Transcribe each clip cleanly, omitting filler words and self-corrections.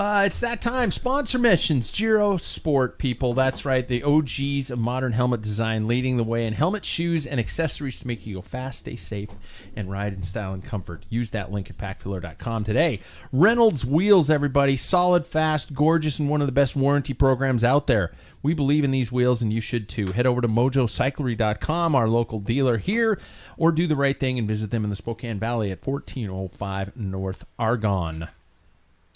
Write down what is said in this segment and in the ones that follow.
It's that time. Sponsor missions. Giro Sport, people. That's right. The OGs of modern helmet design, leading the way in helmet, shoes, and accessories to make you go fast, stay safe, and ride in style and comfort. Use that link at packfiller.com today. Reynolds Wheels, everybody. Solid, fast, gorgeous, and one of the best warranty programs out there. We believe in these wheels, and you should too. Head over to mojocyclery.com, our local dealer here, or do the right thing and visit them in the Spokane Valley at 1405 North Argonne.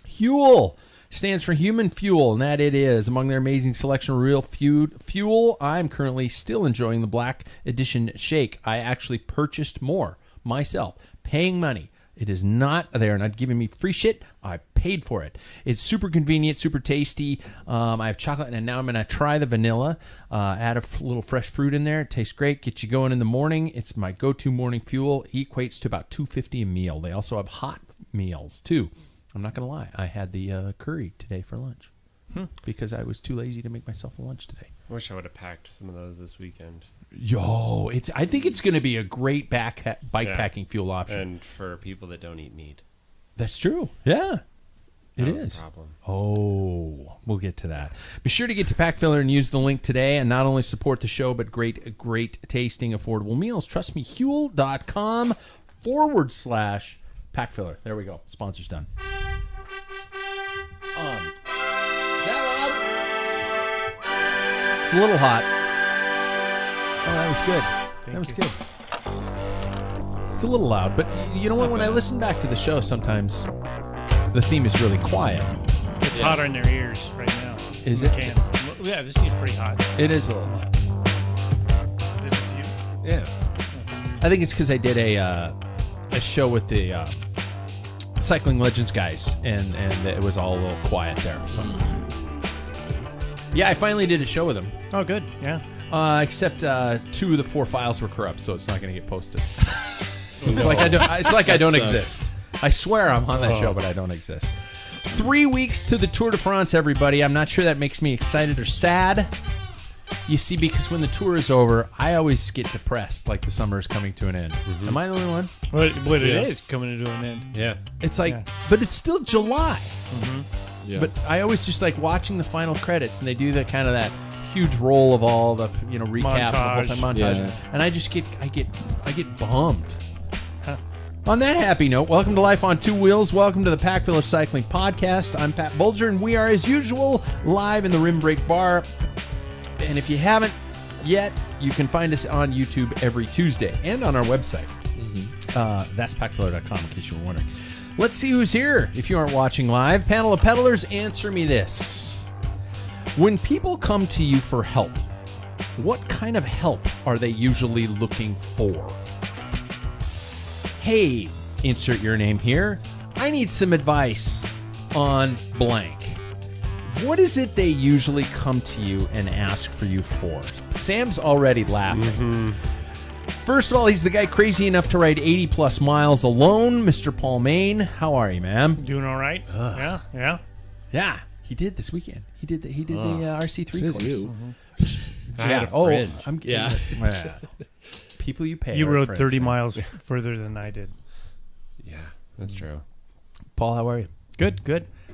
Huel stands for human fuel, and that it is. Among their amazing selection of real fuel, I'm currently still enjoying the Black Edition Shake. I actually purchased more myself, paying money. It is not there, not giving me free shit. I paid for it. It's super convenient, super tasty. I have chocolate, and now I'm going to try the vanilla. Add a little fresh fruit in there. It tastes great. Get you going in the morning. It's my go-to morning fuel. It equates to about $2.50 a meal. They also have hot meals, too. I'm not going to lie. I had the curry today for lunch because I was too lazy to make myself a lunch today. I wish I would have packed some of those this weekend. I think it's going to be a great bike-packing fuel option. And for people that don't eat meat. That's true. Yeah, it is. That's a problem. Oh, we'll get to that. Be sure to get to Packfiller and use the link today and not only support the show, but great tasting, affordable meals. Trust me, Huel.com/Packfiller. There we go. Sponsor's done. Is that loud? It's a little hot. Oh, that was good. That was good. It's a little loud, but you know what? When I listen back to the show, sometimes the theme is really quiet. It's hotter in their ears right now. Is it? Kansas. Yeah, this seems pretty hot. It is a little hot. Is it to you? Yeah. I think it's because I did a show with the Cycling Legends guys, and it was all a little quiet there. So. Yeah, I finally did a show with them. Oh, good. Yeah. Except 2 of the 4 files were corrupt, so it's not going to get posted. It's like I don't exist. I swear I'm on that show, but I don't exist. 3 weeks to the Tour de France, everybody. I'm not sure that makes me excited or sad. You see, because when the tour is over, I always get depressed, like the summer is coming to an end. Mm-hmm. Am I the only one? What it is coming to an end. Yeah. It's like, but it's still July. Mm-hmm. Yeah. But I always just like watching the final credits, and they do that kind of that huge roll of all the recap of the whole montage, and I get bummed. Huh. On that happy note, welcome to Life on Two Wheels. Welcome to the Packfiller Cycling Podcast. I'm Pat Bulger, and we are, as usual, live in the Rim Break Bar. And if you haven't yet, you can find us on YouTube every Tuesday and on our website. Mm-hmm. That's packfiller.com, in case you were wondering. Let's see who's here if you aren't watching live. Panel of peddlers, answer me this. When people come to you for help, what kind of help are they usually looking for? Hey, insert your name here. I need some advice on blank. What is it they usually come to you and ask for you for? Sam's already laughing. Mm-hmm. First of all, he's the guy crazy enough to ride 80-plus miles alone, Mr. Paul Main. How are you, ma'am? Doing all right. Yeah. He did this weekend. He did the RC3 course. Mm-hmm. I had a friend. I'm kidding. People you pay. You rode 30 miles further than I did. Yeah, that's true. Paul, how are you? Good.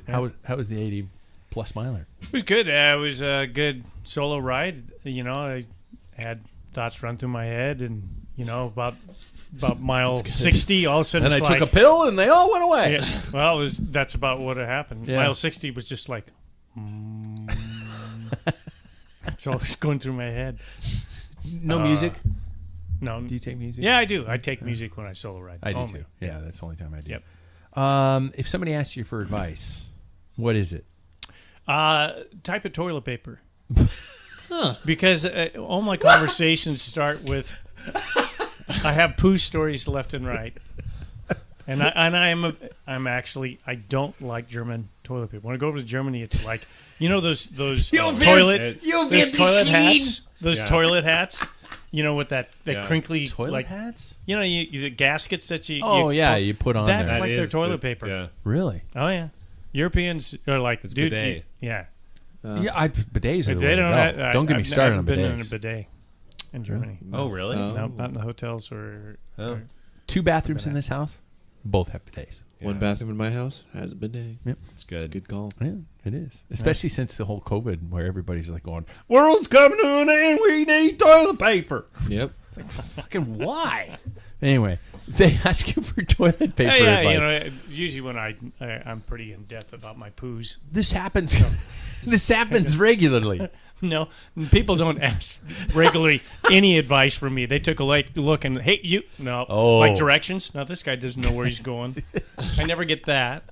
Yeah. How was the 80-plus miler? It was good. It was a good solo ride. I had thoughts run through my head, and about mile 60, all of a sudden I took a pill, and they all went away. Yeah, well, that's about what happened. Yeah. Mile 60 was just like, it's always going through my head. No music? No. Do you take music? Yeah, I do. I take music when I solo ride. I do too. Yeah, that's the only time I do. Yep. If somebody asks you for advice, what is it? Type of toilet paper. Because all my conversations start with, I have poo stories left and right, and I'm actually, I don't like German toilet paper. When I go over to Germany, it's like those toilet hats, toilet hats. With that crinkly toilet hats. The gaskets that you. You put on. That's there. like their toilet paper. Yeah. Really? Oh yeah. Europeans are like, it's dude. bidet. Bidets are the way to go. Don't get me started on bidets. I've been in a bidet in Germany. Oh, really? No, not in the hotels or 2 bathrooms in this house. Both have bidets. One bathroom in my house has a bidet. Yep. It's good. Good call. Yeah, it is. Especially since the whole COVID, where everybody's like going, "World's coming to an end. We need toilet paper." Yep. It's like, fucking why? Anyway, they ask you for toilet paper advice. Usually when I'm pretty in depth about my poos. This happens. This happens regularly. No, people don't ask regularly any advice from me. They took a look and, hey, you, no, like directions. No, this guy doesn't know where he's going. I never get that.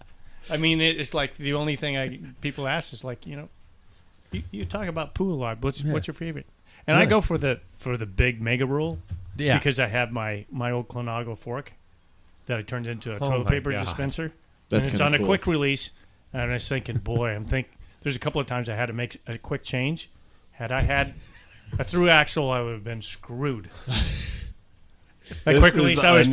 I mean, it's like the only thing people ask is like, you talk about poo a lot. What's your favorite? And I go for the big mega roll, because I have my old Clonago fork that I turned into a toilet paper dispenser. That's and it's kinda on a cool. quick release. And I was thinking, there's a couple of times I had to make a quick change. Had I had a through axle, I would have been screwed. That quick release, I was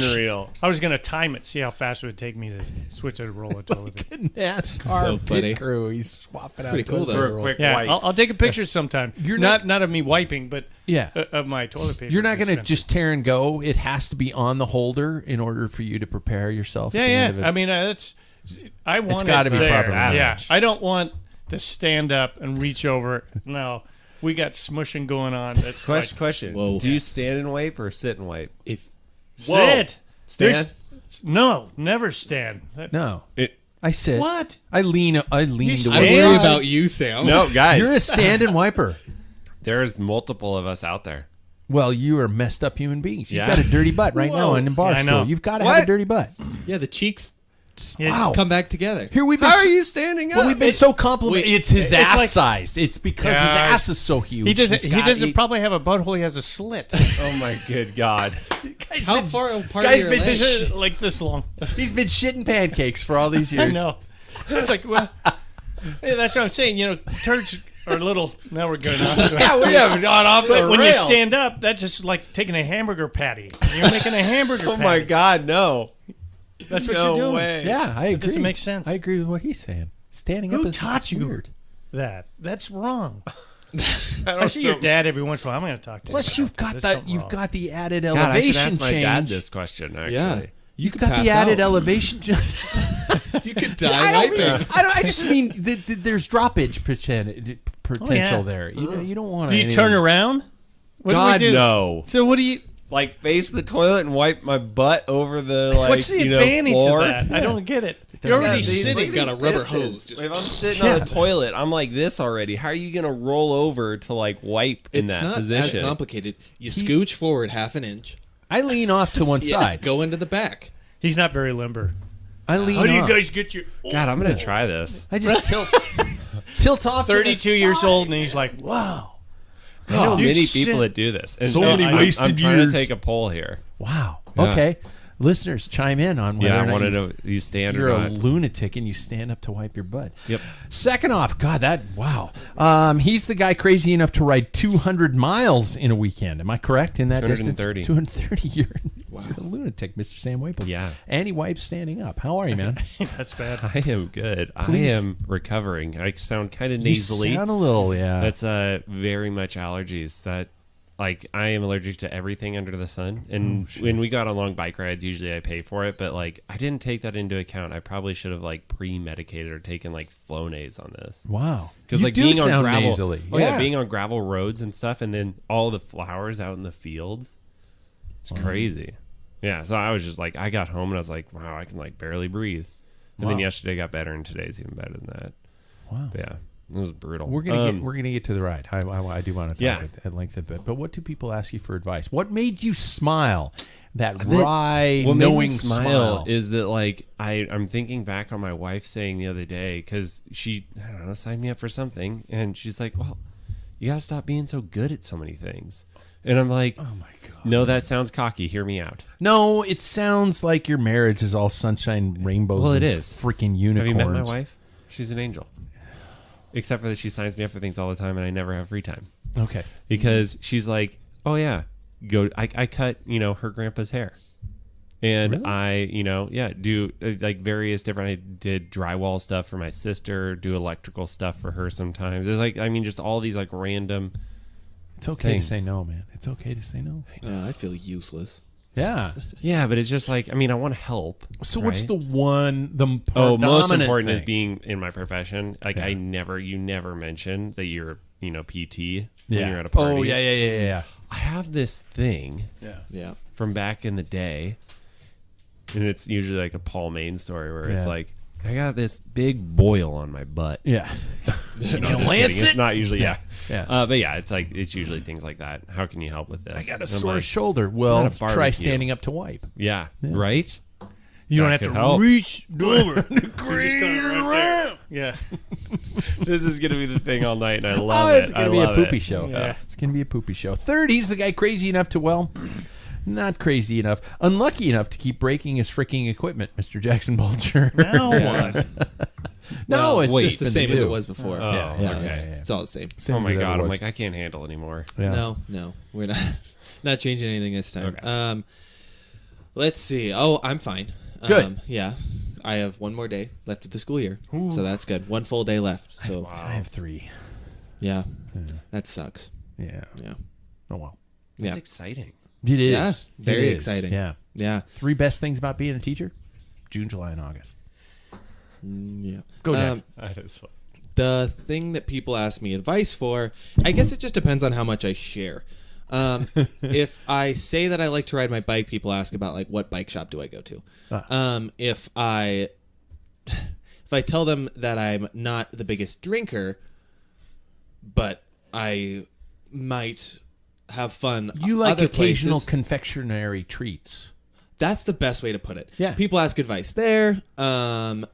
going to time it, see how fast it would take me to switch a roll of toilet paper. NASCAR So funny. pit crew. He's swapping out Pretty cool, toilet though. paper For a quick Yeah, wipe. I'll take a picture sometime. You're not of me wiping, but Yeah. of my toilet paper. You're not going to dispenser. just tear and go. It has to be on the holder in order for you to prepare yourself. at the end of it. I mean, I want It's gotta it be there. properly Yeah, managed. I don't want to stand up and reach over. No, we got smushing going on. That's Question. Whoa. Do you stand and wipe or sit and wipe? If sit. Stand? No, never stand. No. It, I sit. What? I lean I away. worry about you, Sam. no, guys. You're a stand-in wiper. There's multiple of us out there. Well, you are messed up human beings. You've Yeah. got a dirty butt right now in the bar Yeah, I know. stool. You've got to What? have a dirty butt. Yeah, the cheeks Wow. come back together. Here we've been. How are you standing up? Well, we've been so complimented. Wait, It's his it's ass like- size. It's because his Yeah. ass is so huge. He doesn't. He's He got- doesn't probably have a butthole. He has a slit. Oh my good God. Guy's How been- far apart are guy's your been- legs? Like this long. He's been shitting pancakes for all these I years. know. It's like, well, yeah, that's what I'm saying. Turds are little. Now we're going on. Yeah, we haven't gone off the But when you rails. stand up, that's just like taking a hamburger patty. You're making a hamburger Oh patty. my God, no. That's what No you're doing. way. Yeah, I agree. doesn't make sense. I agree with what he's saying. Standing Who up is taught you? weird. That's wrong. I I see your dad every once in a while. I'm going to talk to him. Plus, about you've got this. that. There's something You've wrong. got the added God, I should elevation ask my change. dad this question, actually. Yeah. You've could got pass the added out. elevation. You could I die don't right mean, there. I just mean there's droppage potential there. You don't want Do to. you turn around? What God, do we do? no. So what do you? Like, face the toilet and wipe my butt over the, like, What's the advantage floor? of that? I don't get it. You're already sitting. Got a rubber hose. If I'm sitting on the toilet, I'm like this already. How are you going to roll over to, like, wipe in It's that not position? as complicated. You scooch forward half an inch. I lean off to one side. Go into the back. He's not very limber. I lean. How do you off. guys get your? God, I'm going to try this. I just tilt off. to the 32 years side. old, and he's like, Wow. I know Dude, many sit. people that do this. And So no, many I'm wasted trying years. to take a poll here. Wow. Yeah. Okay. Listeners, chime in on whether Yeah, or I not wanted to you stand you're or a not. lunatic and you stand up to wipe your butt. Yep. Second off, God, wow. He's the guy crazy enough to ride 200 miles in a weekend. Am I correct in that 230. distance? 230. You're a lunatic, Mr. Sam Waples. Yeah. And he wipes standing up. How are you, man? that's bad. I am good. Please. I am recovering. I sound kind of You nasally. sound a little, yeah. That's very much allergies. That like I am allergic to everything under the sun. And when we got on long bike rides, usually I pay for it, but like I didn't take that into account. I probably should have like pre-medicated or taken like Flonase on this. Wow. Because You like do being on sound gravel, nasally. oh yeah, being on gravel roads and stuff, and then all the flowers out in the fields, it's crazy. Yeah, so I was just like, I got home and I was like, wow, I can like barely breathe. And then Wow. yesterday got better, and today's even better than that. Wow. But yeah, it was brutal. We're gonna get to the ride. I do want to talk Yeah. at length a bit. But what do people ask you for advice? What made you smile? That wry, what made me knowing smile is that like I'm thinking back on my wife saying the other day, because she, I don't know, signed me up for something, and she's like, well, you gotta stop being so good at so many things. And I'm like, Oh my god. no, that sounds cocky. Hear me out. No, it sounds like your marriage is all sunshine, rainbows. Well, it and is. freaking unicorns. Have you met my wife? She's an angel. Except for that she signs me up for things all the time, and I never have free time. Okay. Because she's like, oh yeah, I cut, her grandpa's hair. And Really? I, do like various different, I did drywall stuff for my sister, do electrical stuff for her sometimes. It's like, just all these like random. It's okay Thanks. to say no, man. It's okay to say no. I feel useless. Yeah. Yeah, but it's just like, I mean, I want to help. So right? what's the most most important thing? is being in my profession. Like Yeah. you never mention that you're, PT Yeah. when you're at a party. Oh, yeah. I have this thing Yeah. from back in the day, and it's usually like a Paul Main story where it's Yeah. like, I got this big boil on my butt. Yeah. No, just kidding. It's not usually, yeah. Yeah. But yeah, it's usually things like that. How can you help with this? I got a I'm sore like, shoulder. Well, not a try barbecue. standing up to wipe. Yeah, right? You don't That have could to help. reach over. Yeah. This is going to be the thing all night, and I Oh, love it. it's going I to be a love poopy it. show. Yeah. It's going to be a poopy show. Third, he's the guy crazy enough to, well, not crazy enough, unlucky enough to keep breaking his freaking equipment, Mr. Jackson Bulger. Now what? No, Well, it's just just the been same the as it two. was before. Oh, Yeah, yeah, okay. yeah. It's all the same. Same Oh as my it God, ever I'm was. like, I can't handle anymore. Yeah. No, we're not changing anything this time. Okay. Let's see. Oh, I'm fine. Good. Yeah, I have one more day left of the school year, so that's good. One full day left. So I have 3. yeah, that sucks. Yeah. Yeah, Oh, well. That's yeah, exciting. It is. Yeah, very It is. exciting. Yeah. yeah, 3 best things about being a teacher? June, July, and August. yeah. Go, Jack. That is fun. The thing that people ask me advice for, I guess it just depends on how much I share. If I say that I like to ride my bike, people ask about like what bike shop do I go to. If I tell them that I'm not the biggest drinker, but I might have fun. You like other occasional places, confectionery treats. that's the best way to put it. Yeah. People ask advice there. Oh,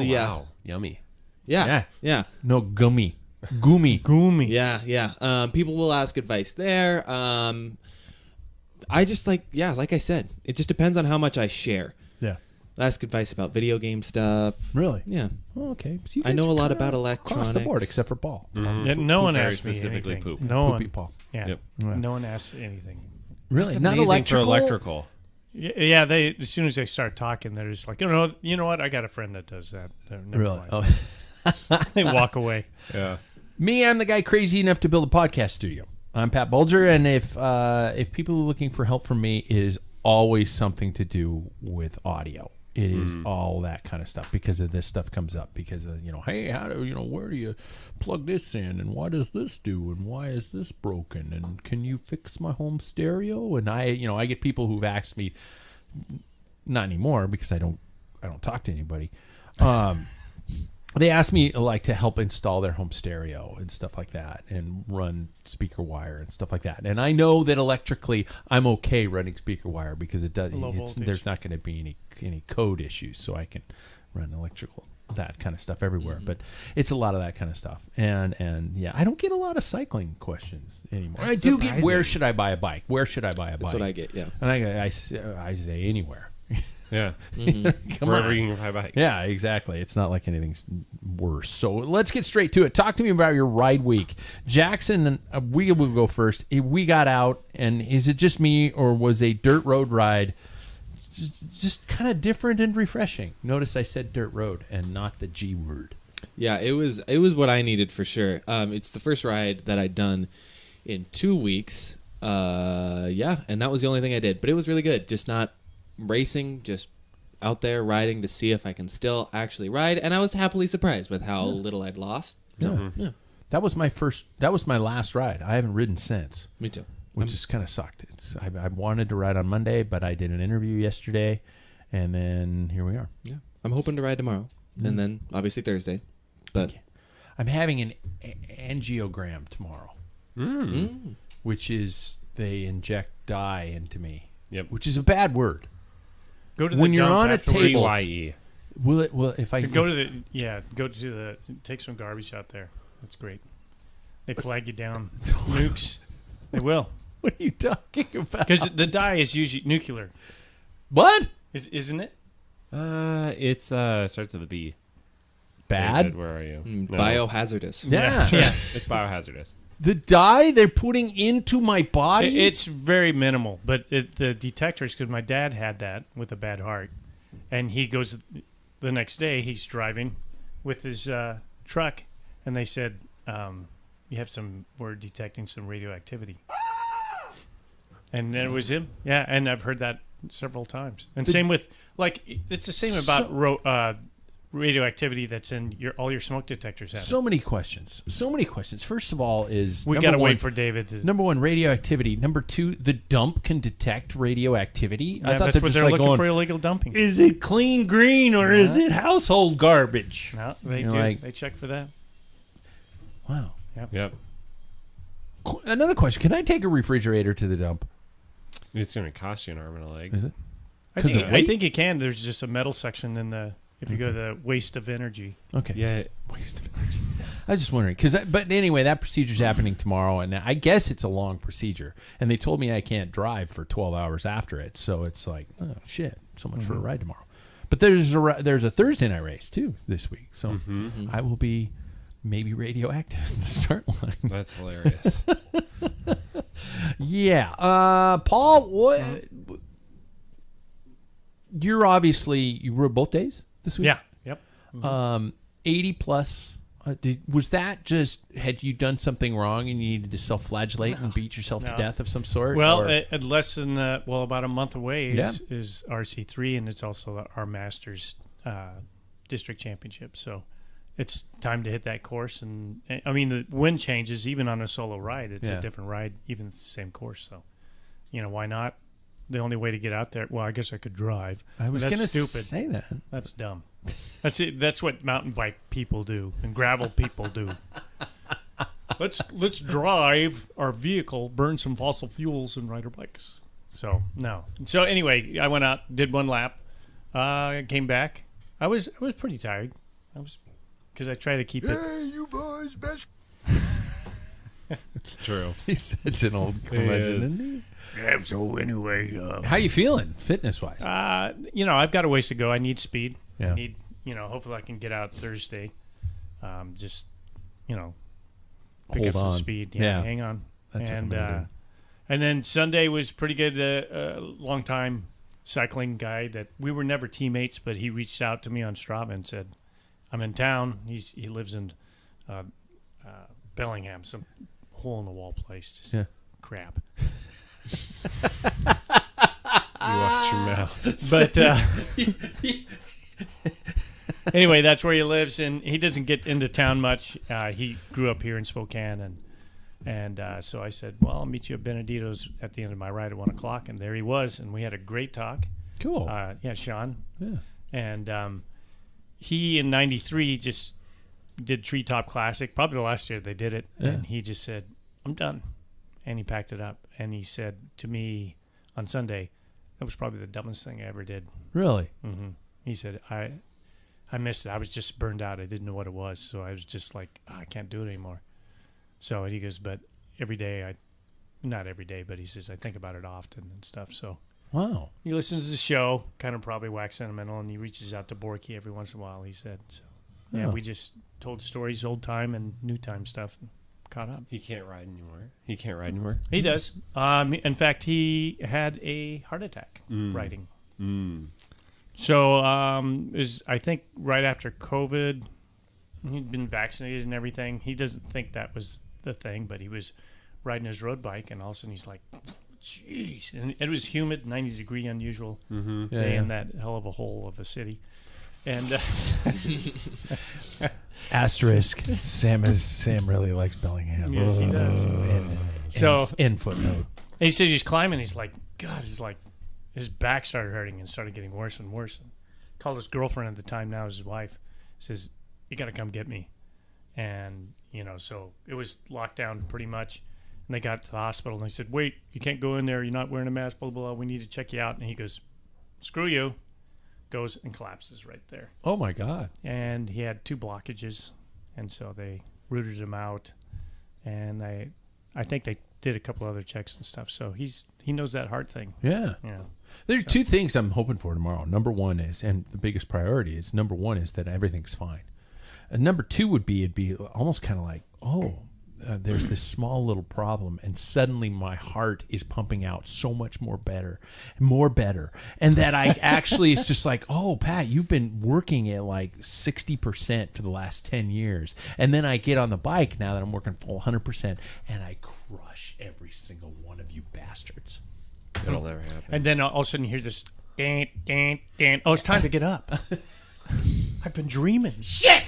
yeah. wow. Yummy. Yeah. Yeah. Yeah. No gummy. Goomy. Goomy. Yeah. People will ask advice there. I just like I said, it just depends on how much I share. Yeah. Ask advice about video game stuff. Really? Yeah. Oh, okay. So you I guys know a are lot kinda about across the board, electronics. except for Paul. Yeah, no one Very asked me specifically anything. poop. No Poopy one. Paul. Yeah. Yep. No one asks anything. Really? That's Not amazing electrical? for electrical. Yeah, they as soon as they start talking, they're just like, you know what? I got a friend that does that. Never Really? mind. Oh. They walk away. Yeah. Me, I'm the guy crazy enough to build a podcast studio. I'm Pat Bulger, and if people are looking for help from me, it is always something to do with audio. It is all that kind of stuff because of this stuff comes up because of, hey, how do where do you plug this in and what does this do and why is this broken and can you fix my home stereo? And I get people who've asked me, not anymore because I don't talk to anybody. They asked me like to help install their home stereo and stuff like that and run speaker wire and stuff like that. And I know that electrically I'm okay running speaker wire because it does. Low voltage. There's not going to be any code issues, so I can run electrical that kind of stuff everywhere. But it's a lot of that kind of stuff. And yeah, I don't get a lot of cycling questions anymore. That's I do get surprising. where should I buy a bike? Where should I buy a bike? That's what I get. Yeah. And I say anywhere. Yeah. Come Wherever on. you can ride bike. Yeah, exactly. It's not like anything's worse. So let's get straight to it. Talk to me about your ride week. Jackson, we will go first. We got out, and is it just me, or was a dirt road ride just kind of different and refreshing? Notice I said dirt road and not the G word. Yeah, it was what I needed for sure. It's the first ride that I'd done in 2 weeks. And that was the only thing I did. But it was really good. Just not racing, just out there riding to see if I can still actually ride. And I was happily surprised with how little I'd lost. So, yeah, That was my last ride. I haven't ridden since, me too. which just kind of sucked. I wanted to ride on Monday, but I did an interview yesterday, and then here we are. Yeah, I'm hoping to ride tomorrow, and then obviously Thursday. But I'm having an angiogram tomorrow, which is they inject dye into me. Yep. Which is a bad word. Go to When the you're dump on a afterwards. table- DYE. Will if I Go to take some garbage out there. That's great. They flag you down. Nukes. They will. What are you talking about? Because the dye is usually nuclear. What? Isn't it? It's starts with a B. Bad? David, where are you? No. biohazardous. Yeah. It's biohazardous. The dye they're putting into my body. It's very minimal, but the detectors, because my dad had that with a bad heart. And he goes, the next day, he's driving with his truck, and they said, we're detecting some radioactivity. And it was him. Yeah, and I've heard that several times. And same with, like, it's the same about radioactivity that's in all your smoke detectors. So many questions. First of all is... We got to wait for David to... Number one, radioactivity. Number two, the dump can detect radioactivity. Yeah, I thought that's what they're like looking for, illegal dumping. Is it clean green or is it household garbage? No, they do. Like, they check for that. Wow. Yep. Another question. Can I take a refrigerator to the dump? It's going to cost you an arm and a leg. Is it? I think you can. There's just a metal section in the... If you go to the waste of energy. Okay. Yeah. Waste of energy. I was just wondering. But anyway, that procedure's happening tomorrow, and I guess it's a long procedure. And they told me I can't drive for 12 hours after it. So it's like, oh, shit. So much for a ride tomorrow. But there's a Thursday night race, too, this week. So I will be maybe radioactive at the start line. That's hilarious. Yeah. Paul, what... You rode both days this week? Yeah. Yep. 80 plus. Was that just, had you done something wrong and you needed to self-flagellate and beat yourself to death of some sort? Well, at less than, about a month away Yeah. is RC3, and it's also our Masters district championship. So it's time to hit that course. And I mean, the wind changes even on a solo ride. It's a different ride, even if it's the same course. So, why not? The only way to get out there, well, I guess I could drive. I was going to say that. That's dumb. That's it. That's what mountain bike people do and gravel people do. Let's drive our vehicle, burn some fossil fuels, and ride our bikes. So no. So anyway, I went out, did one lap, came back. I was pretty tired. Because I try to keep it. Hey, you boys, best. It's true. He's such an old curmudgeon, isn't he? Yeah, so anyway, how you feeling, fitness-wise? I've got a ways to go. I need speed. Yeah. I need, hopefully I can get out Thursday. Just, pick Hold up some on. speed. Yeah. Hang on. That's what I'm and gonna and then Sunday was pretty good. Long time cycling guy that we were never teammates, but he reached out to me on Strava and said, "I'm in town." He lives in Bellingham, some hole in the wall place. Just crap. You watch your mouth. But anyway, that's where he lives, and he doesn't get into town much. He grew up here in Spokane, and so I said, well, I'll meet you at Benedito's at the end of my ride at 1 o'clock, and there he was, and we had a great talk. Cool. Sean. Yeah. And he, in 93, just did Treetop Classic, probably the last year they did it, and he just said, I'm done. And he packed it up, and he said to me on Sunday, that was probably the dumbest thing I ever did. Really? Mm-hmm. He said, I missed it. I was just burned out. I didn't know what it was, so I was just like, I can't do it anymore. So he goes, but every day, not every day, but he says, I think about it often and stuff. So Wow. he listens to the show, kind of probably wax sentimental, and he reaches out to Borky every once in a while, he said. So yeah, we just told stories, old time and new time stuff. Caught up. He can't ride anymore. He does. In fact, he had a heart attack riding. So I think right after COVID, he'd been vaccinated and everything. He doesn't think that was the thing, but he was riding his road bike, and all of a sudden he's like, "Jeez!" And it was humid, 90-degree, unusual day in that hell of a hole of the city. And asterisk. Sam really likes Bellingham. Yes, he does. In footnote. He said he's climbing. He's like, God, his back started hurting and started getting worse and worse. And called his girlfriend at the time, now his wife, says, you got to come get me. And, so it was locked down pretty much. And they got to the hospital and they said, wait, you can't go in there. You're not wearing a mask, blah, blah, blah. We need to check you out. And he goes, screw you. Goes and collapses right there. Oh, my God. And he had 2 blockages. And so they rooted him out. And I think they did a couple other checks and stuff. So he knows that heart thing. Yeah. There's 2 things I'm hoping for tomorrow. Number one is, and the biggest priority is, number one is that everything's fine. And number 2 would be, it'd be almost kind of like, there's this small little problem, and suddenly my heart is pumping out so much more better, and that I actually, it's just like, oh, Pat, you've been working at like 60% for the last 10 years, and then I get on the bike now that I'm working full 100%, and I crush every single one of you bastards. It'll never happen. And then all of a sudden you hear this, dan, dan, dan. Oh, it's time to get up. I've been dreaming. Shit!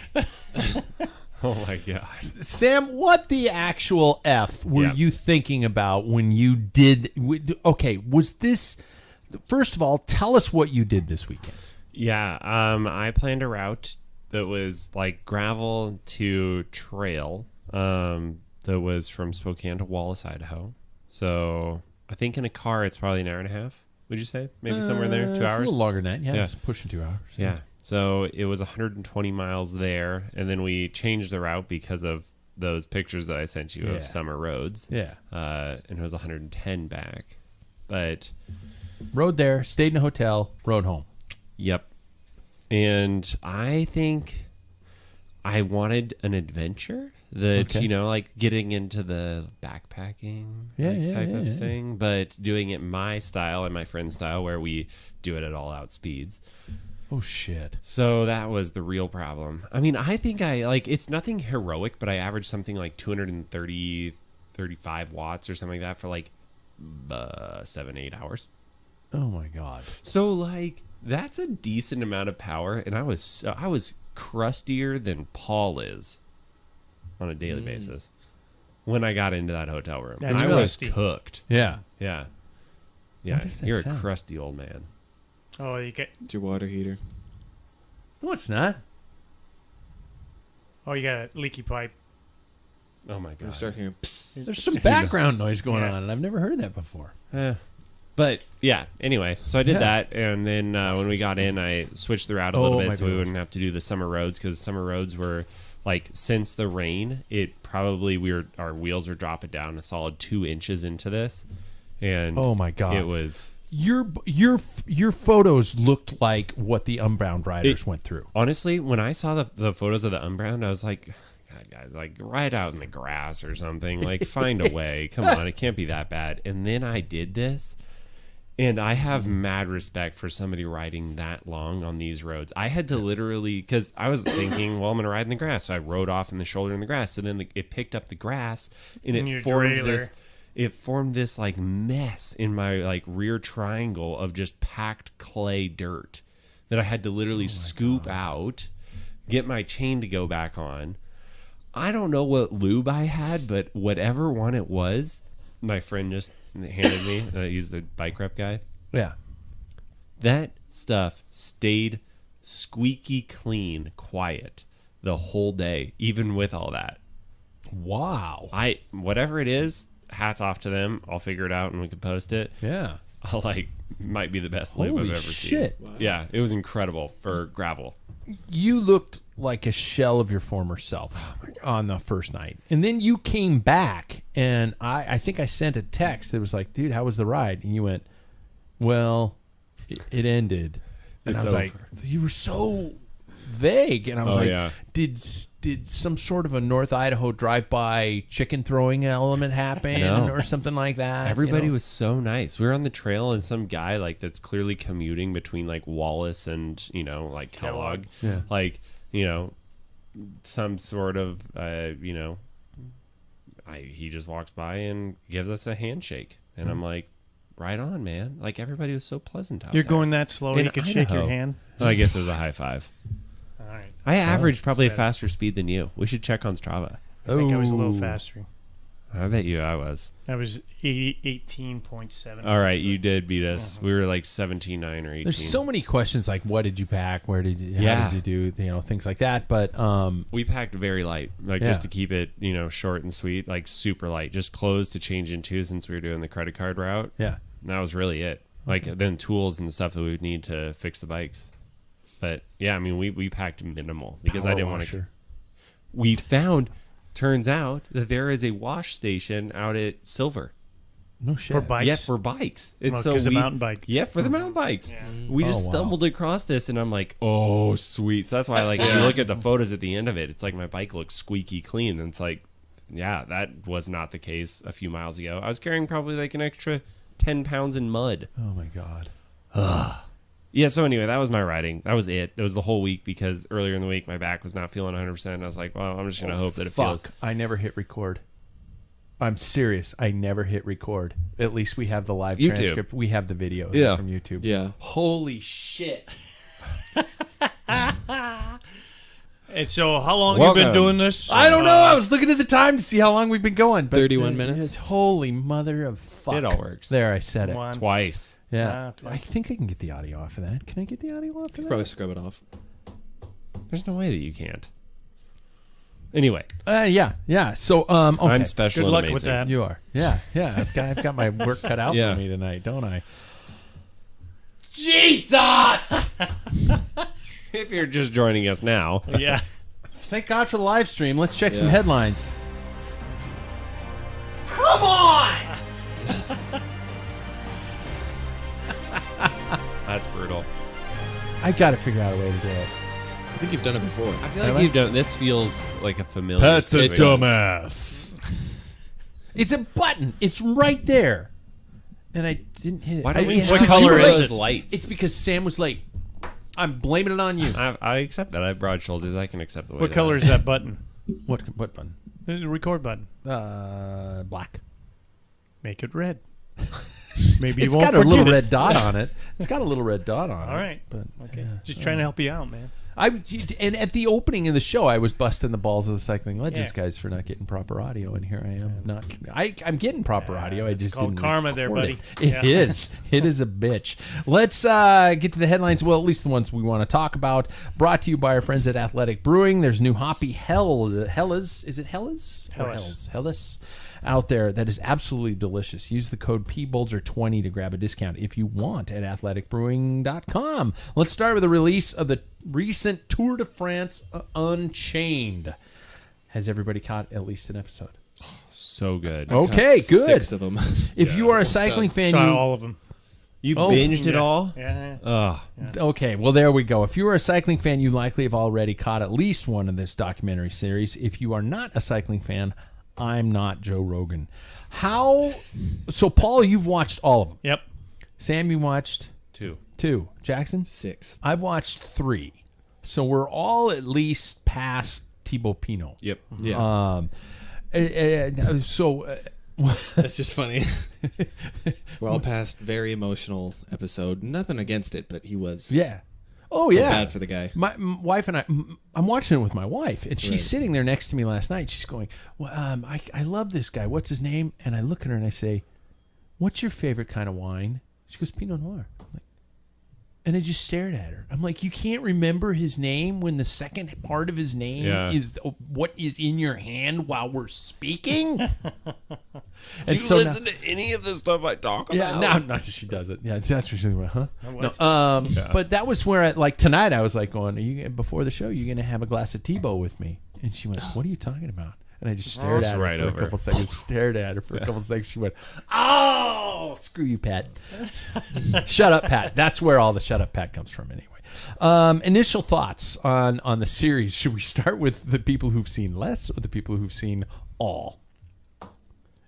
Oh my god. Sam, what the actual F were Yeah. you thinking about when you did? Okay, was this? First of all, tell us what you did this weekend. Yeah, I planned a route that was like gravel to trail. That was from Spokane to Wallace, Idaho. So I think in a car it's probably an hour and a half. Would you say maybe somewhere in there? 2 It's hours. a little longer than that. Yeah, Yeah. it's pushing 2 hours. Yeah. So it was 120 miles there, and then we changed the route because of those pictures that I sent you Yeah. of summer roads. Yeah. And it was 110 back. But Rode there, stayed in a hotel, rode home. yep. And I think I wanted an adventure that, Okay. like getting into the backpacking type of thing, but doing it my style and my friend's style where we do it at all out speeds. Oh shit! So that was the real problem. I mean, I think it's nothing heroic, but I averaged something like 35 watts or something like that for like 7-8 hours. Oh my god! So that's a decent amount of power, and I was crustier than Paul is on a daily basis when I got into that hotel room. That's I crusty. was cooked. Yeah. Yeah. What Yeah, does that you're sound? a crusty old man. Oh, you get. It's your water heater. No, it's not. Oh, you got a leaky pipe. Oh my You god. start hearing. Psst. There's some background noise going Yeah. on, and I've never heard that before. But yeah, anyway, so I did Yeah. that, and then when we got in, I switched the route a little Oh, my bit so we goodness. wouldn't have to do the summer roads, because summer roads were since the rain, our wheels were dropping down a solid 2 inches into this, and Oh my god! it was Your photos looked like what the Unbound riders went through. honestly when I saw the photos of the Unbound, I was like, God, guys, ride out in the grass or something, find a way. Come on, it can't be that bad. And then I did this. And I have mad respect for somebody riding that long on these roads. I had to literally, because I was thinking, well, I'm going to ride in the grass. So I rode off in the shoulder in the grass. So then it picked up the grass, and In your it formed trailer. this. It formed this mess in my rear triangle of just packed clay dirt that I had to literally scoop out, get my chain to go back on. I don't know what lube I had, but whatever one it was, my friend just handed me. He's the bike rep guy. Yeah. That stuff stayed squeaky clean, quiet the whole day, even with all that. Wow. Whatever it is, hats off to them. I'll figure it out and we can post it. Yeah. Might be the best lube I've Holy ever shit. seen. Yeah, it was incredible for gravel. You looked like a shell of your former self on the first night. And then you came back, and I think I sent a text that was like, dude, how was the ride? And you went, well, it ended. And It's I was over. like, you were so vague. And I was Oh, like, yeah. did some sort of a North Idaho drive-by chicken throwing element happen No. or something like that? Everybody you know? was so nice. We were on the trail, and some guy that's clearly commuting between Wallace and Kellogg. Yeah. Some sort of he just walks by and gives us a handshake, and I'm like, right on, man. Everybody was so pleasant out You're there. going that slow, In you could shake your Idaho. hand. Well, I guess it was a high five. All right. I averaged probably a better. faster speed than you. We should check on Strava. I think I was a little Oh. faster. I bet you I was. I was 18.7. All right, you did beat us. We were 17.9 or 18. There's so many questions like, what did you pack? Where did you, how Yeah. did you do? Things like that. But We packed very light, Yeah. just to keep it, short and sweet, super light. Just clothes to change into since we were doing the credit card route. yeah. And that was really it. Then tools and stuff that we would need to fix the bikes. But yeah, I mean, we packed minimal because I Power didn't want to. washer. We turns out that there is a wash station out at Silver. No shit. For bikes? Yeah, for bikes. And Well, so 'cause of we- mountain bikes. Yeah, for the mountain bikes. Yeah. We just Oh, wow. stumbled across this, and I'm like, oh, sweet. So that's why, if you look at the photos at the end of it, it's my bike looks squeaky clean. And it's yeah, that was not the case a few miles ago. I was carrying probably an extra 10 pounds in mud. Oh my god. Yeah, so anyway, that was my riding. That was it. It was the whole week because earlier in the week, my back was not feeling 100%. I was like, well, I'm just going to hope that it Fuck. feels. I never hit record. I'm serious. I never hit record. At least we have the live YouTube. transcript. We have the video from YouTube. Yeah. Holy shit. And so, how long have you been doing this? I don't know. I was looking at the time to see how long we've been going. But, 31 minutes. Holy mother of fuck. It all works. There, I said it. One. Twice. Yeah. Twice. I think I can get the audio off of that. Can I get the audio off of that? Probably scrub it off. There's no way that you can't. Anyway, yeah. So, okay. I'm special Good and luck amazing. with that. You are. Yeah. I've got my work cut out Yeah. for me tonight, don't I? Jesus! If you're just joining us now. Yeah. Thank God for the live stream. Let's check some headlines. Come on! That's brutal. I got to figure out a way to do it. I think you've done it before. I feel like you've done this. Feels like a familiar. situation. dumbass. It's a button. It's right there. And I didn't hit it. Why don't we? It's What because color you were is late. those lights? It's because Sam was late. I'm blaming it on you. I accept that. I have broad shoulders. I can accept the way. What color is that button? What button? The record button. Black. Make it red. Maybe you It's won't got a little forget it. red dot on it. It's got a little red dot on it. All right. But Okay. Just trying to help you out, man. And at the opening of the show, I was busting the balls of the Cycling Legends Yeah. guys for not getting proper audio, and here I am not. I'm getting proper audio. I it's just called didn't karma there, record buddy. It Yeah. is. It is a bitch. Let's get to the headlines. Well, at least the ones we want to talk about. Brought to you by our friends at Athletic Brewing. There's new hoppy Hellas. Is it Hellas? Or Hellas. Hellas out there that is absolutely delicious. Use the code PBulger20 to grab a discount if you want at athleticbrewing.com. Let's start with the release of the recent Tour de France Unchained. Has everybody caught at least an episode? So good. Okay, Got good. 6 of them. If you are a almost cycling done. fan, Saw you all of them. You Oh, binged it Yeah. all. Yeah. Ugh. okay, well, there we go. If you are a cycling fan, you likely have already caught at least one of this documentary series. If you are not a cycling fan, I'm not Joe Rogan. So, Paul, you've watched all of them. Yep. Sam, you watched 2. Jackson? 6. I've watched 3. So we're all at least past Thibaut Pinot. Yep. Yeah. That's just funny. We're all past very emotional episode. Nothing against it, but he was Yeah. Oh, felt yeah. bad for the guy. My wife and I'm watching it with my wife, and she's Right. sitting there next to me last night. She's going, well, I love this guy. What's his name? And I look at her and I say, what's your favorite kind of wine? She goes, Pinot Noir. I'm like, and I just stared at her. I'm like, you can't remember his name when the second part of his name is what is in your hand while we're speaking? And Do you listen to any of the stuff I talk about? Yeah, no, not that she does it. Yeah, that's what she's thinking about, huh? No, but that was where, like tonight, I was like going, before the show, you're going to have a glass of Tebow with me? And she went, what are you talking about? And I just stared at her right for over. a couple seconds. Stared at her for a couple seconds. She went, "Oh, screw you, Pat! Shut up, Pat." That's where all the "shut up, Pat" comes from, anyway. Initial thoughts on the series. Should we start with the people who've seen less or the people who've seen all?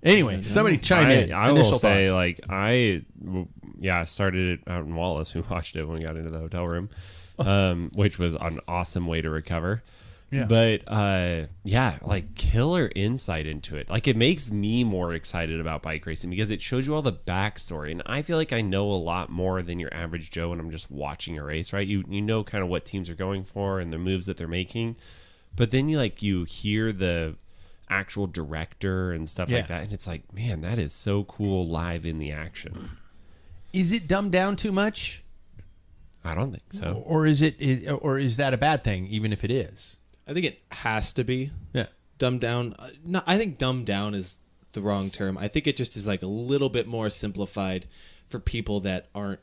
Anyway, somebody chime in. I will Initial say, thoughts. like, started it out in Wallace. We watched it when we got into the hotel room, which was an awesome way to recover. Yeah. But like killer insight into it. Like it makes me more excited about bike racing because it shows you all the backstory. And I feel like I know a lot more than your average Joe when I'm just watching a race, right? You know kind of what teams are going for and the moves that they're making. But then you hear the actual director and stuff like that, and it's like, man, that is so cool live in the action. Is it dumbed down too much? I don't think so. Or is that a bad thing, even if it is? I think it has to be Yeah. dumbed down. No, I think dumbed down is the wrong term. I think it just is like a little bit more simplified for people that aren't,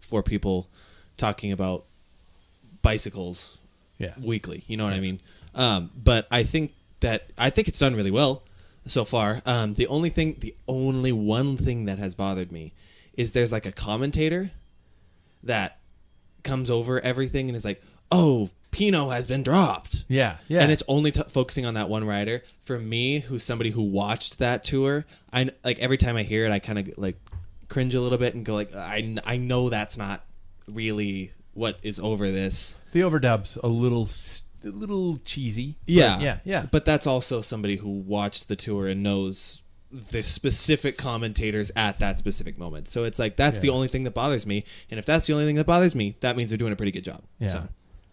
for people talking about bicycles weekly. You know what I mean? But I think it's done really well so far. The only one thing that has bothered me is there's like a commentator that comes over everything and is like, "Oh, Pinot has been dropped." Yeah. And it's only focusing on that one rider. For me, who's somebody who watched that tour, I like every time I hear it, I kind of like cringe a little bit and go like, I know that's not really what is over this. The overdub's a little little cheesy. Yeah, yeah. But that's also somebody who watched the tour and knows the specific commentators at that specific moment. So it's like that's the only thing that bothers me, and if that's the only thing that bothers me, that means they're doing a pretty good job. Yeah.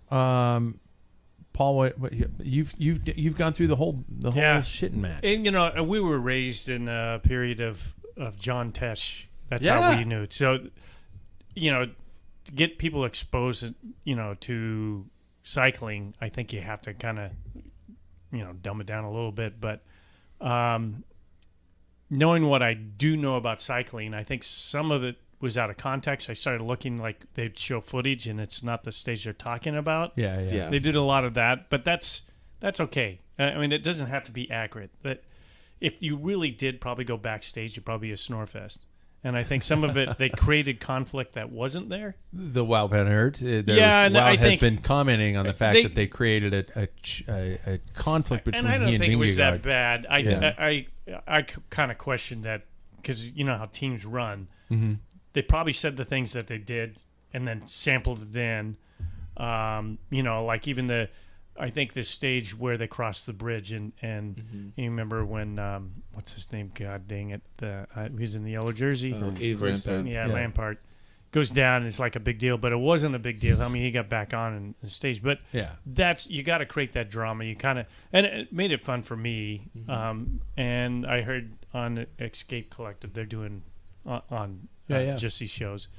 So. Paul, what you've gone through the whole shitting match. And we were raised in a period of John Tesh. That's how we knew. So, to get people exposed, to cycling, I think you have to kind of, dumb it down a little bit. But knowing what I do know about cycling, I think some of it was out of context. I started looking like they'd show footage and it's not the stage they're talking about. Yeah. They did a lot of that, but that's okay. I mean, it doesn't have to be accurate. But if you really did probably go backstage, you'd probably be a snorefest. And I think some of it, they created conflict that wasn't there. The Wout Van Aert, I has think been commenting on the fact that they created a conflict between and I don't he and think it was Vingegaard. that bad. I kind of questioned that because you know how teams run. Mm-hmm. They probably said the things that they did and then sampled it in. Like even I think the stage where they crossed the bridge and you remember when what's his name? God dang it! He's in the yellow jersey. Yves Lampard. Yeah, Lampard goes down. And it's like a big deal, but it wasn't a big deal. I mean, he got back on the stage, but that's you got to create that drama. You kind of and it made it fun for me. Mm-hmm. And I heard on Escape Collective they're doing on just these shows.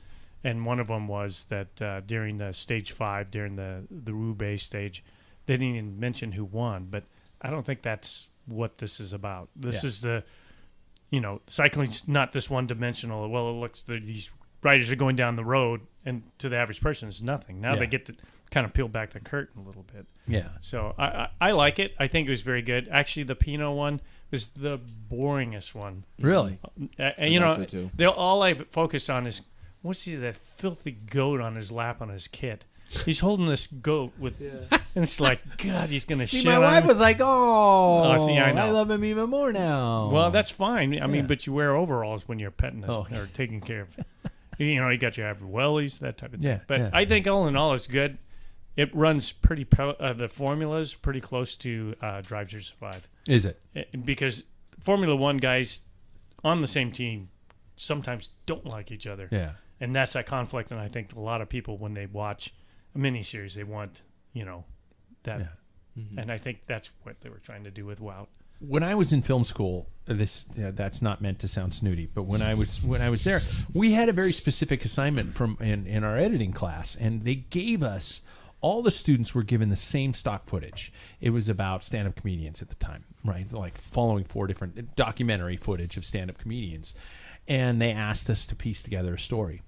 And one of them was that during the stage 5, during the Roubaix stage, they didn't even mention who won. But I don't think that's what this is about. This is cycling's not this one-dimensional. Well, it looks these riders are going down the road, and to the average person, it's nothing. Now they get to kind of peel back the curtain a little bit. Yeah. So I like it. I think it was very good. Actually, the Pinot one was the boringest one. Really? And all I've focused on is what's that filthy goat on his lap on his kit. He's holding this goat with, and it's like, God, he's gonna shit. My wife was like, "Oh, see, I know. I love him even more now." Well, that's fine. I mean, but you wear overalls when you're petting this or taking care of. You got your wellies, that type of thing. But I think all in all, it's good. It runs pretty. The formula's pretty close to Drive to Survive. Is it? Because Formula One guys on the same team sometimes don't like each other. Yeah. And that's that conflict. And I think a lot of people, when they watch a miniseries, they want, that. Yeah. Mm-hmm. And I think that's what they were trying to do with Wout. When I was in film school, that's not meant to sound snooty, but when I was there, we had a very specific assignment in our editing class, and they gave us. All the students were given the same stock footage. It was about stand-up comedians at the time, right? Like following 4 different documentary footage of stand-up comedians. And they asked us to piece together a story.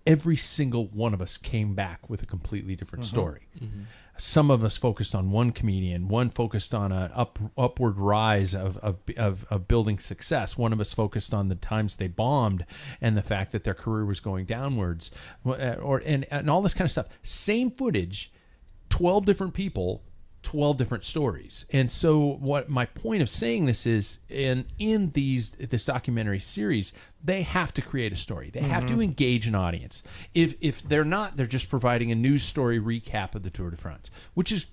Every single one of us came back with a completely different story. Mm-hmm. Some of us focused on one comedian. One focused on an upward rise of building success. One of us focused on the times they bombed and the fact that their career was going downwards, and all this kind of stuff. Same footage, 12 different people, 12 different stories. And so what my point of saying this is, in this documentary series, they have to create a story. They have to engage an audience. If they're not, they're just providing a news story recap of the Tour de France, which is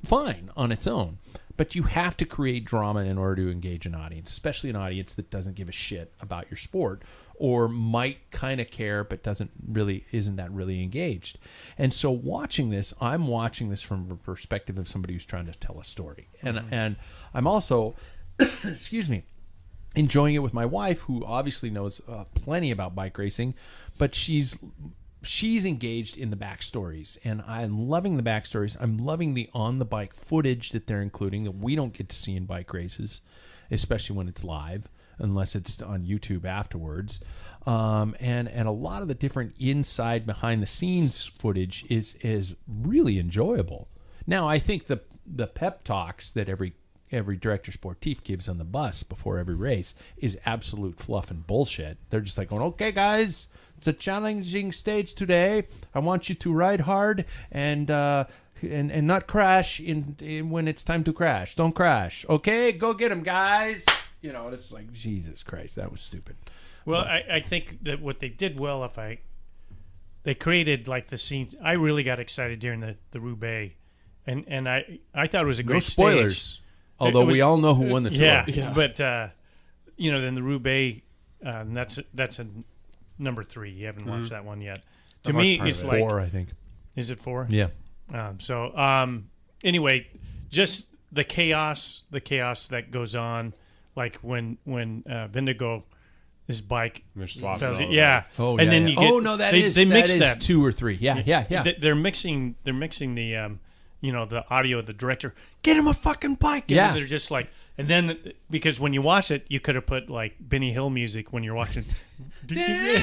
fine on its own. But you have to create drama in order to engage an audience, especially an audience that doesn't give a shit about your sport or might kind of care but isn't that really engaged. And so I'm watching this from a perspective of somebody who's trying to tell a story. And I'm also, excuse me, enjoying it with my wife, who obviously knows plenty about bike racing, but she's engaged in the backstories, and I'm loving the backstories. I'm loving the on-the-bike footage that they're including that we don't get to see in bike races, especially when it's live, unless it's on YouTube afterwards. And a lot of the different inside, behind-the-scenes footage is really enjoyable. Now, I think the pep talks that every director sportif gives on the bus before every race is absolute fluff and bullshit. They're just like going, "Okay, guys, it's a challenging stage today. I want you to ride hard and not crash when it's time to crash. Don't crash. Okay, go get them, guys." It's like, Jesus Christ, that was stupid. Well, I think that what they did well, they created like the scenes. I really got excited during the Roubaix and I thought it was a No great spoilers. stage. Although It was- we all know who won the tour. Yeah, but then the Roubaix, that's a number 3. You haven't watched that one yet. To I've me, watched part it's of it. like 4, I think. is it 4? Yeah. Anyway, just the chaos that goes on, like when Vindigo, his bike They're swapping tells you, all yeah. Oh, and yeah, then yeah. you get, Oh, no, that they, is they mix that is that 2 or 3. Yeah, yeah. They're mixing the the audio of the director. Get him a fucking bike. And Yeah. they're just like, and then because when you watch it, you could have put like Benny Hill music when you're watching. Yeah.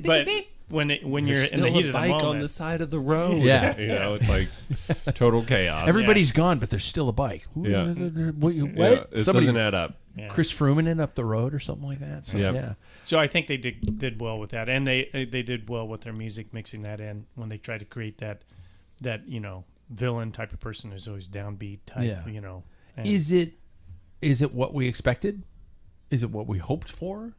But when you're There's in the still heat a of the bike moment, on the side of the road. Yeah. It's like total chaos. Everybody's gone, but there's still a bike. Yeah. What? Yeah, it Somebody doesn't add up. yeah. Chris Froome it up the road or something like that. So, Yep. yeah. So I think they did well with that, and they did well with their music, mixing that in when they tried to create that villain type of person who's always downbeat type. Yeah. and Is it what we expected? Is it what we hoped for?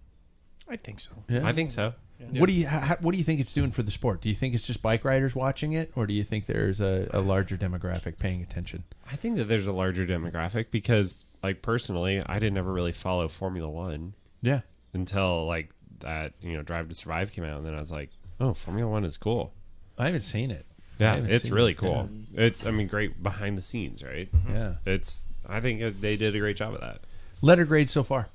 I think so. Yeah. I think so. What do you think it's doing for the sport? Do you think it's just bike riders watching it, or do you think there's a larger demographic paying attention? I think that there's a larger demographic because, like, personally, I didn't ever really follow Formula One Yeah. until like that. Drive to Survive came out, and then I was like, oh, Formula One is cool. I haven't seen it. I Yeah, haven't it's seen really it. cool. It's great behind the scenes, right? Yeah. I think they did a great job of that. Letter grade so far.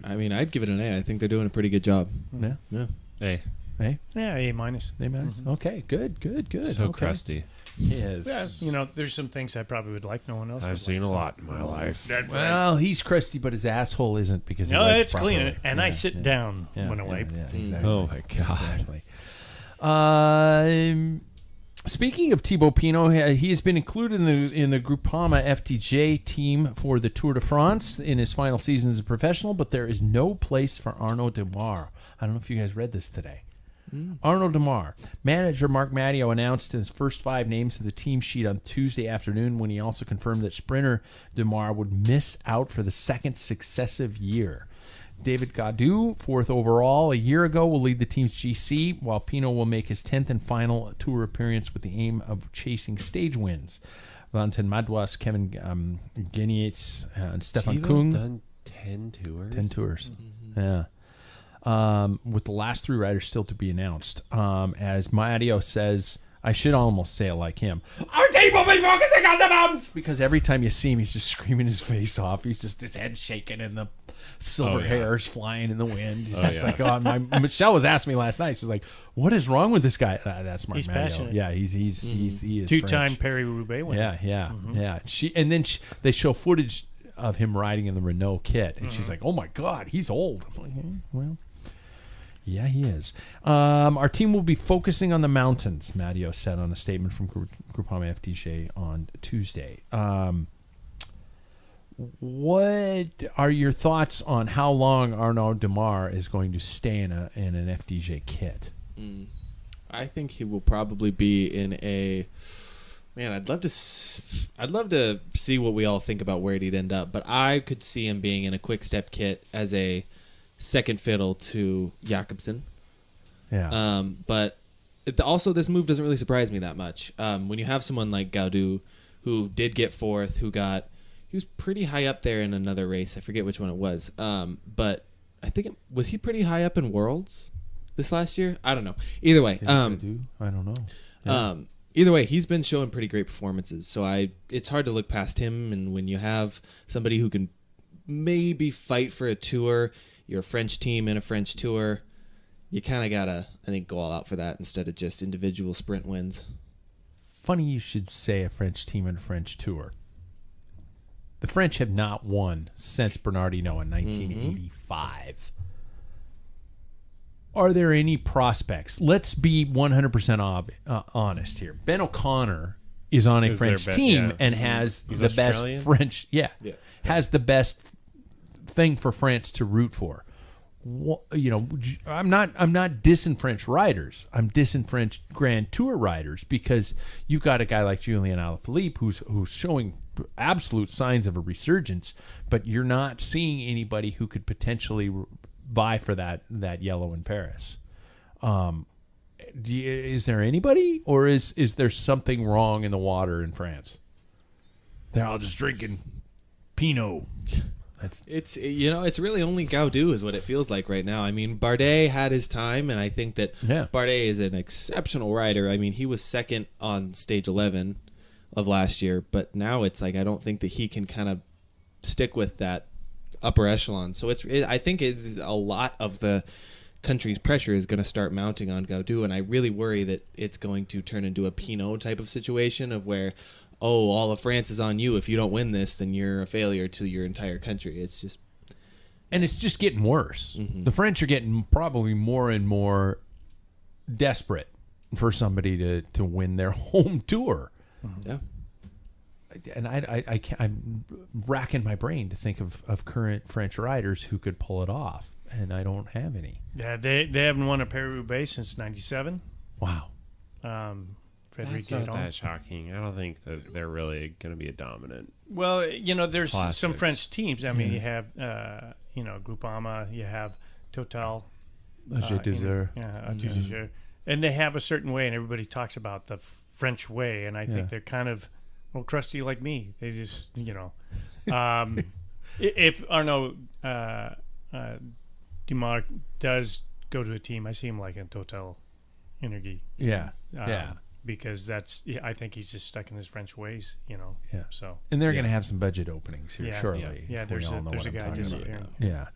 I mean, I'd give it an A. I think they're doing a pretty good job. Yeah. Yeah. Hey, Hey. Yeah, A minus. They matters. Okay. Good. so okay. crusty. Yes. Yeah, there's some things I probably would like. No one else. I've would seen like, a lot in my life. That's right. Well, he's crusty, but his asshole isn't because he No, wipes it's clean, properly. and I Yeah, sit yeah. down Yeah, when I wipe. Yeah, exactly. Oh my god. Exactly. Speaking of Thibaut Pinot, he has been included in the Groupama FDJ team for the Tour de France in his final season as a professional, but there is no place for Arnaud Demar. I don't know if you guys read this today. Arnaud Demar. Manager Mark Matteo announced his first 5 names to the team sheet on Tuesday afternoon when he also confirmed that sprinter Demar would miss out for the second successive year. David Gaudu, 4th overall a year ago, will lead the team's GC, while Pinot will make his 10th and final Tour appearance with the aim of chasing stage wins. Valentin Madouas, Kevin Genietz, and Stefan Kung. done 10 tours. 10 tours. Yeah. With the last 3 riders still to be announced. As Matteo says, I should almost say it like him. Our team will be focusing on the mountains! Because every time you see him, he's just screaming his face off. He's just, his head shaking and the silver hairs flying in the wind. He's just like, Michelle was asking me last night. She's like, what is wrong with this guy? That's Mark He's Matteo. passionate. Yeah, he is 2-time French. Paris-Roubaix winner. Yeah. They show footage of him riding in the Renault kit, and she's like, "Oh my God, he's old." I'm like, well, yeah, he is. Our team will be focusing on the mountains, Matteo said on a statement from Groupama FDJ on Tuesday. What are your thoughts on how long Arnaud Demar is going to stay in an FDJ kit? I think he will probably be in a. Man, I'd love to see what we all think about where he'd end up, but I could see him being in a quick step kit as a second fiddle to Jakobsen. Yeah. But also, this move doesn't really surprise me that much. When you have someone like Gaudu, who did get 4th, he was pretty high up there in another race. I forget which one it was. But I think was he pretty high up in Worlds this last year? I don't know. Either way, I don't know. Yeah. Either way, he's been showing pretty great performances. So it's hard to look past him. And when you have somebody who can maybe fight for a tour, you're a French team in a French tour, you kind of gotta, I think, go all out for that instead of just individual sprint wins. Funny you should say a French team and a French tour. The French have not won since Bernardino in 1985. Are there any prospects? Let's be 100% honest here. Ben O'Connor is on a Is French their team and has He's the Australian? best French. Has the best thing for France to root for. I'm not dissing French riders. I'm dissing French Grand Tour riders because you've got a guy like Julien Alaphilippe who's showing absolute signs of a resurgence, but you're not seeing anybody who could potentially vie for that yellow in Paris. is there anybody, or is there something wrong in the water in France? They're all just drinking Pinot. It's really only Gaudu is what it feels like right now. I mean, Bardet had his time, and I think that Bardet is an exceptional rider. I mean, he was second on stage 11 of last year, but now it's like I don't think that he can kind of stick with that upper echelon. So I think it's a lot of the country's pressure is going to start mounting on Gaudu, and I really worry that it's going to turn into a Pinot type of situation of where, all of France is on you. If you don't win this, then you're a failure to your entire country. It's just getting worse. Mm-hmm. The French are getting probably more and more desperate for somebody to win their home tour. Yeah. And I'm racking my brain to think of current French riders who could pull it off, and I don't have any. Yeah, they haven't won a Paris-Roubaix since '97. Wow. That's not that shocking. I don't think that they're really going to be a dominant. Well, there's classics. some French teams. I mean, you have, Groupama, you have Total. And they have a certain way, and everybody talks about the French way, and I think they're kind of, crusty like me. They just, if Arnaud Dumarc does go to a team, I see him like in Total Energy. Yeah, because I think he's just stuck in his French ways, Yeah. So, and they're going to have some budget openings here shortly. Yeah. There's a guy disappearing. Yeah.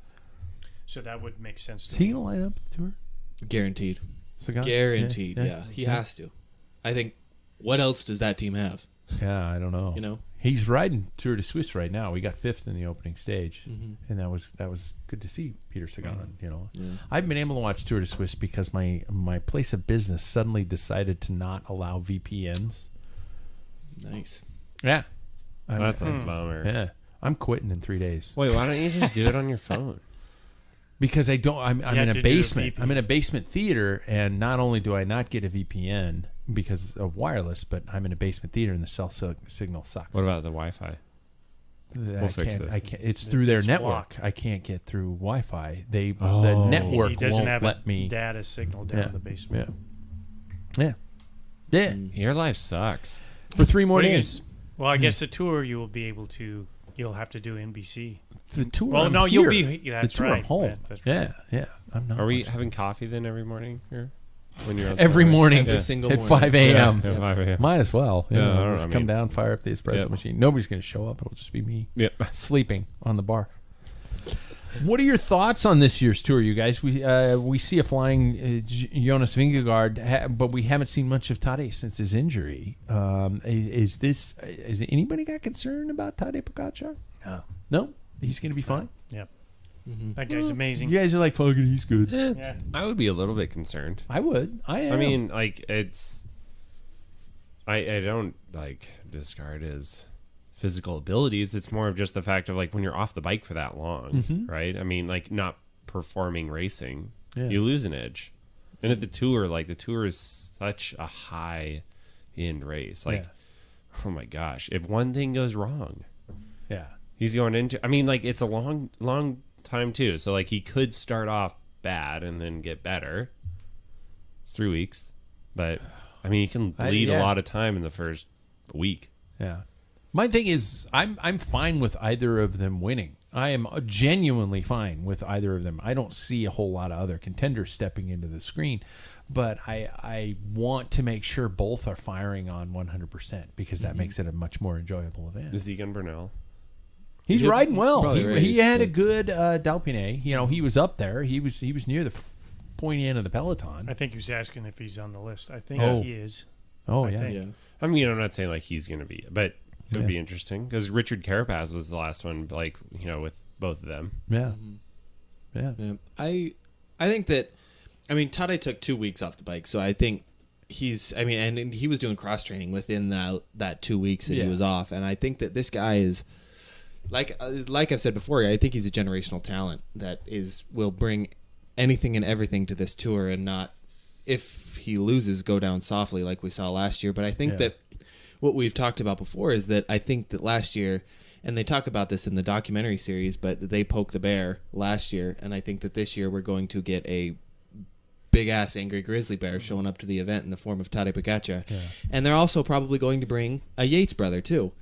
So that would make sense. Is he going to line up the tour? Guaranteed. Sagan? Guaranteed. Yeah. He has to. I think. What else does that team have? Yeah, I don't know. He's riding Tour de Suisse right now. We got 5th in the opening stage, and that was good to see Peter Sagan. I've been able to watch Tour de Suisse because my place of business suddenly decided to not allow VPNs. Nice. Yeah, that's a bummer. Yeah, I'm quitting in 3 days. Wait, why don't you just do it on your phone? Because I don't. I'm in a basement. I'm in a basement theater, and not only do I not get a VPN because of wireless, but I'm in a basement theater, and the cell signal sucks. What about the Wi-Fi? We'll fix this. I can't. It's through their network. Blocked. I can't get through Wi-Fi. The network he doesn't won't have let me data signal down in the basement. Yeah. Your life sucks. For 3 more days. Well, I guess the tour you will be able to. You'll have to do NBC. The tour. Well, no, here. you'll be. That's the tour right. I'm home. That's right. Yeah. I'm not. Are we having coffee then every morning here? When you're every morning, every single at morning. 5 a.m. Yeah, 5 a.m. Might as well. Just come mean, down, fire up the espresso machine. Nobody's going to show up. It'll just be me sleeping on the bar. What are your thoughts on this year's tour, you guys? We see a flying Jonas Vingegaard, but we haven't seen much of Tadej since his injury. Is anybody got concerned about Tadej Pogačar? No? He's going to be fine? Yep. Mm-hmm. That guy's amazing. You guys are like, fucking, he's good. Yeah. I would be a little bit concerned. I would. I am. I mean, like, it's... I don't, like, discard his physical abilities. It's more of just the fact of, like, when you're off the bike for that long, right? I mean, like, not performing racing, you lose an edge. And at the tour, like, the tour is such a high-end race. Like, oh, my gosh. If one thing goes wrong... Yeah. He's going into... I mean, like, it's a long time, too. So, like, he could start off bad and then get better. It's 3 weeks. But, I mean, he can bleed a lot of time in the first week. Yeah. My thing is, I'm fine with either of them winning. I am genuinely fine with either of them. I don't see a whole lot of other contenders stepping into the screen. But I want to make sure both are firing on 100% because that makes it a much more enjoyable event. Egan Bernal. He's riding well. He had a good Dalpine. He was up there. He was near the pointy end of the peloton. I think he was asking if he's on the list. I think he is. Oh, yeah. I mean, I'm not saying like he's going to be, but it would be interesting because Richard Carapaz was the last one, like, with both of them. Yeah. Yeah. I think that, Tadej took 2 weeks off the bike, so I think and he was doing cross training within that 2 weeks that he was off, and I think that this guy is, like I've said before, I think he's a generational talent that will bring anything and everything to this tour and not, if he loses, go down softly like we saw last year. But I think that what we've talked about before is that I think that last year, and they talk about this in the documentary series, but they poked the bear last year, and I think that this year we're going to get a big ass angry grizzly bear showing up to the event in the form of Tade Pogacar. And they're also probably going to bring a Yates brother too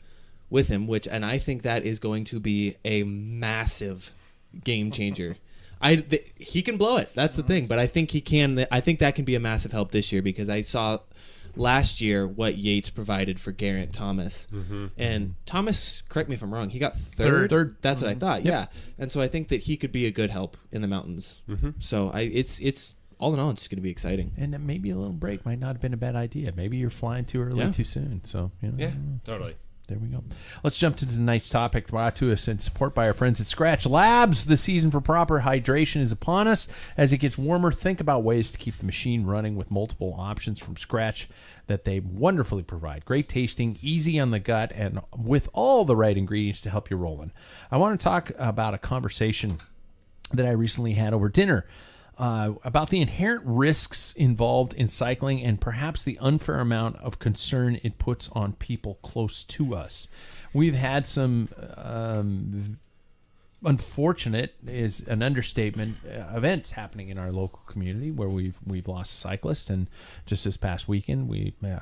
with him, and I think that is going to be a massive game changer. He can blow it. That's the thing, but I think he can. I think that can be a massive help this year, because I saw last year what Yates provided for Geraint Thomas, and Thomas, correct me if I'm wrong, he got third. That's what I thought. Yeah, and so I think that he could be a good help in the mountains. So it's all in all, it's going to be exciting. And maybe a little break might not have been a bad idea. Maybe you're flying too early too soon. So Totally. There we go. Let's jump to tonight's topic, brought to us in support by our friends at Scratch Labs. The season for proper hydration is upon us. As it gets warmer, think about ways to keep the machine running with multiple options from Scratch that they wonderfully provide. Great tasting, easy on the gut, and with all the right ingredients to help you rolling. I want to talk about a conversation that I recently had over dinner about the inherent risks involved in cycling and perhaps the unfair amount of concern it puts on people close to us. We've had some unfortunate, is an understatement, events happening in our local community where we've lost a cyclist, and just this past weekend,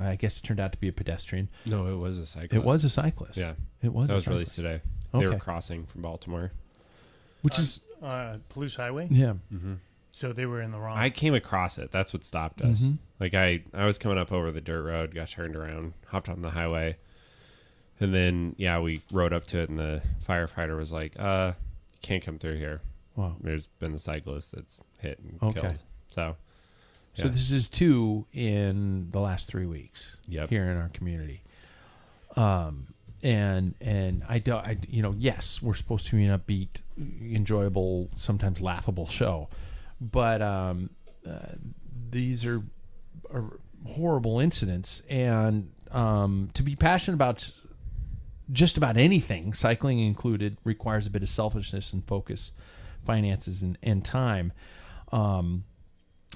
I guess it turned out to be a pedestrian. No, it was a cyclist. It was a cyclist. Yeah, it was. That was cyclist. released today. They were crossing from Baltimore, which is Palouse Highway. Yeah. So they were in the wrong. I came across it. That's what stopped us. Like I was coming up over the dirt road, got turned around, hopped on the highway, and then we rode up to it, and the firefighter was like, "You can't come through here. Wow, there's been a cyclist that's hit and killed." So this is 2 in the last 3 weeks. Here in our community. And yes, we're supposed to be an upbeat, enjoyable, sometimes laughable show, but these are horrible incidents, and to be passionate about just about anything, cycling included, requires a bit of selfishness and focus, finances, and time.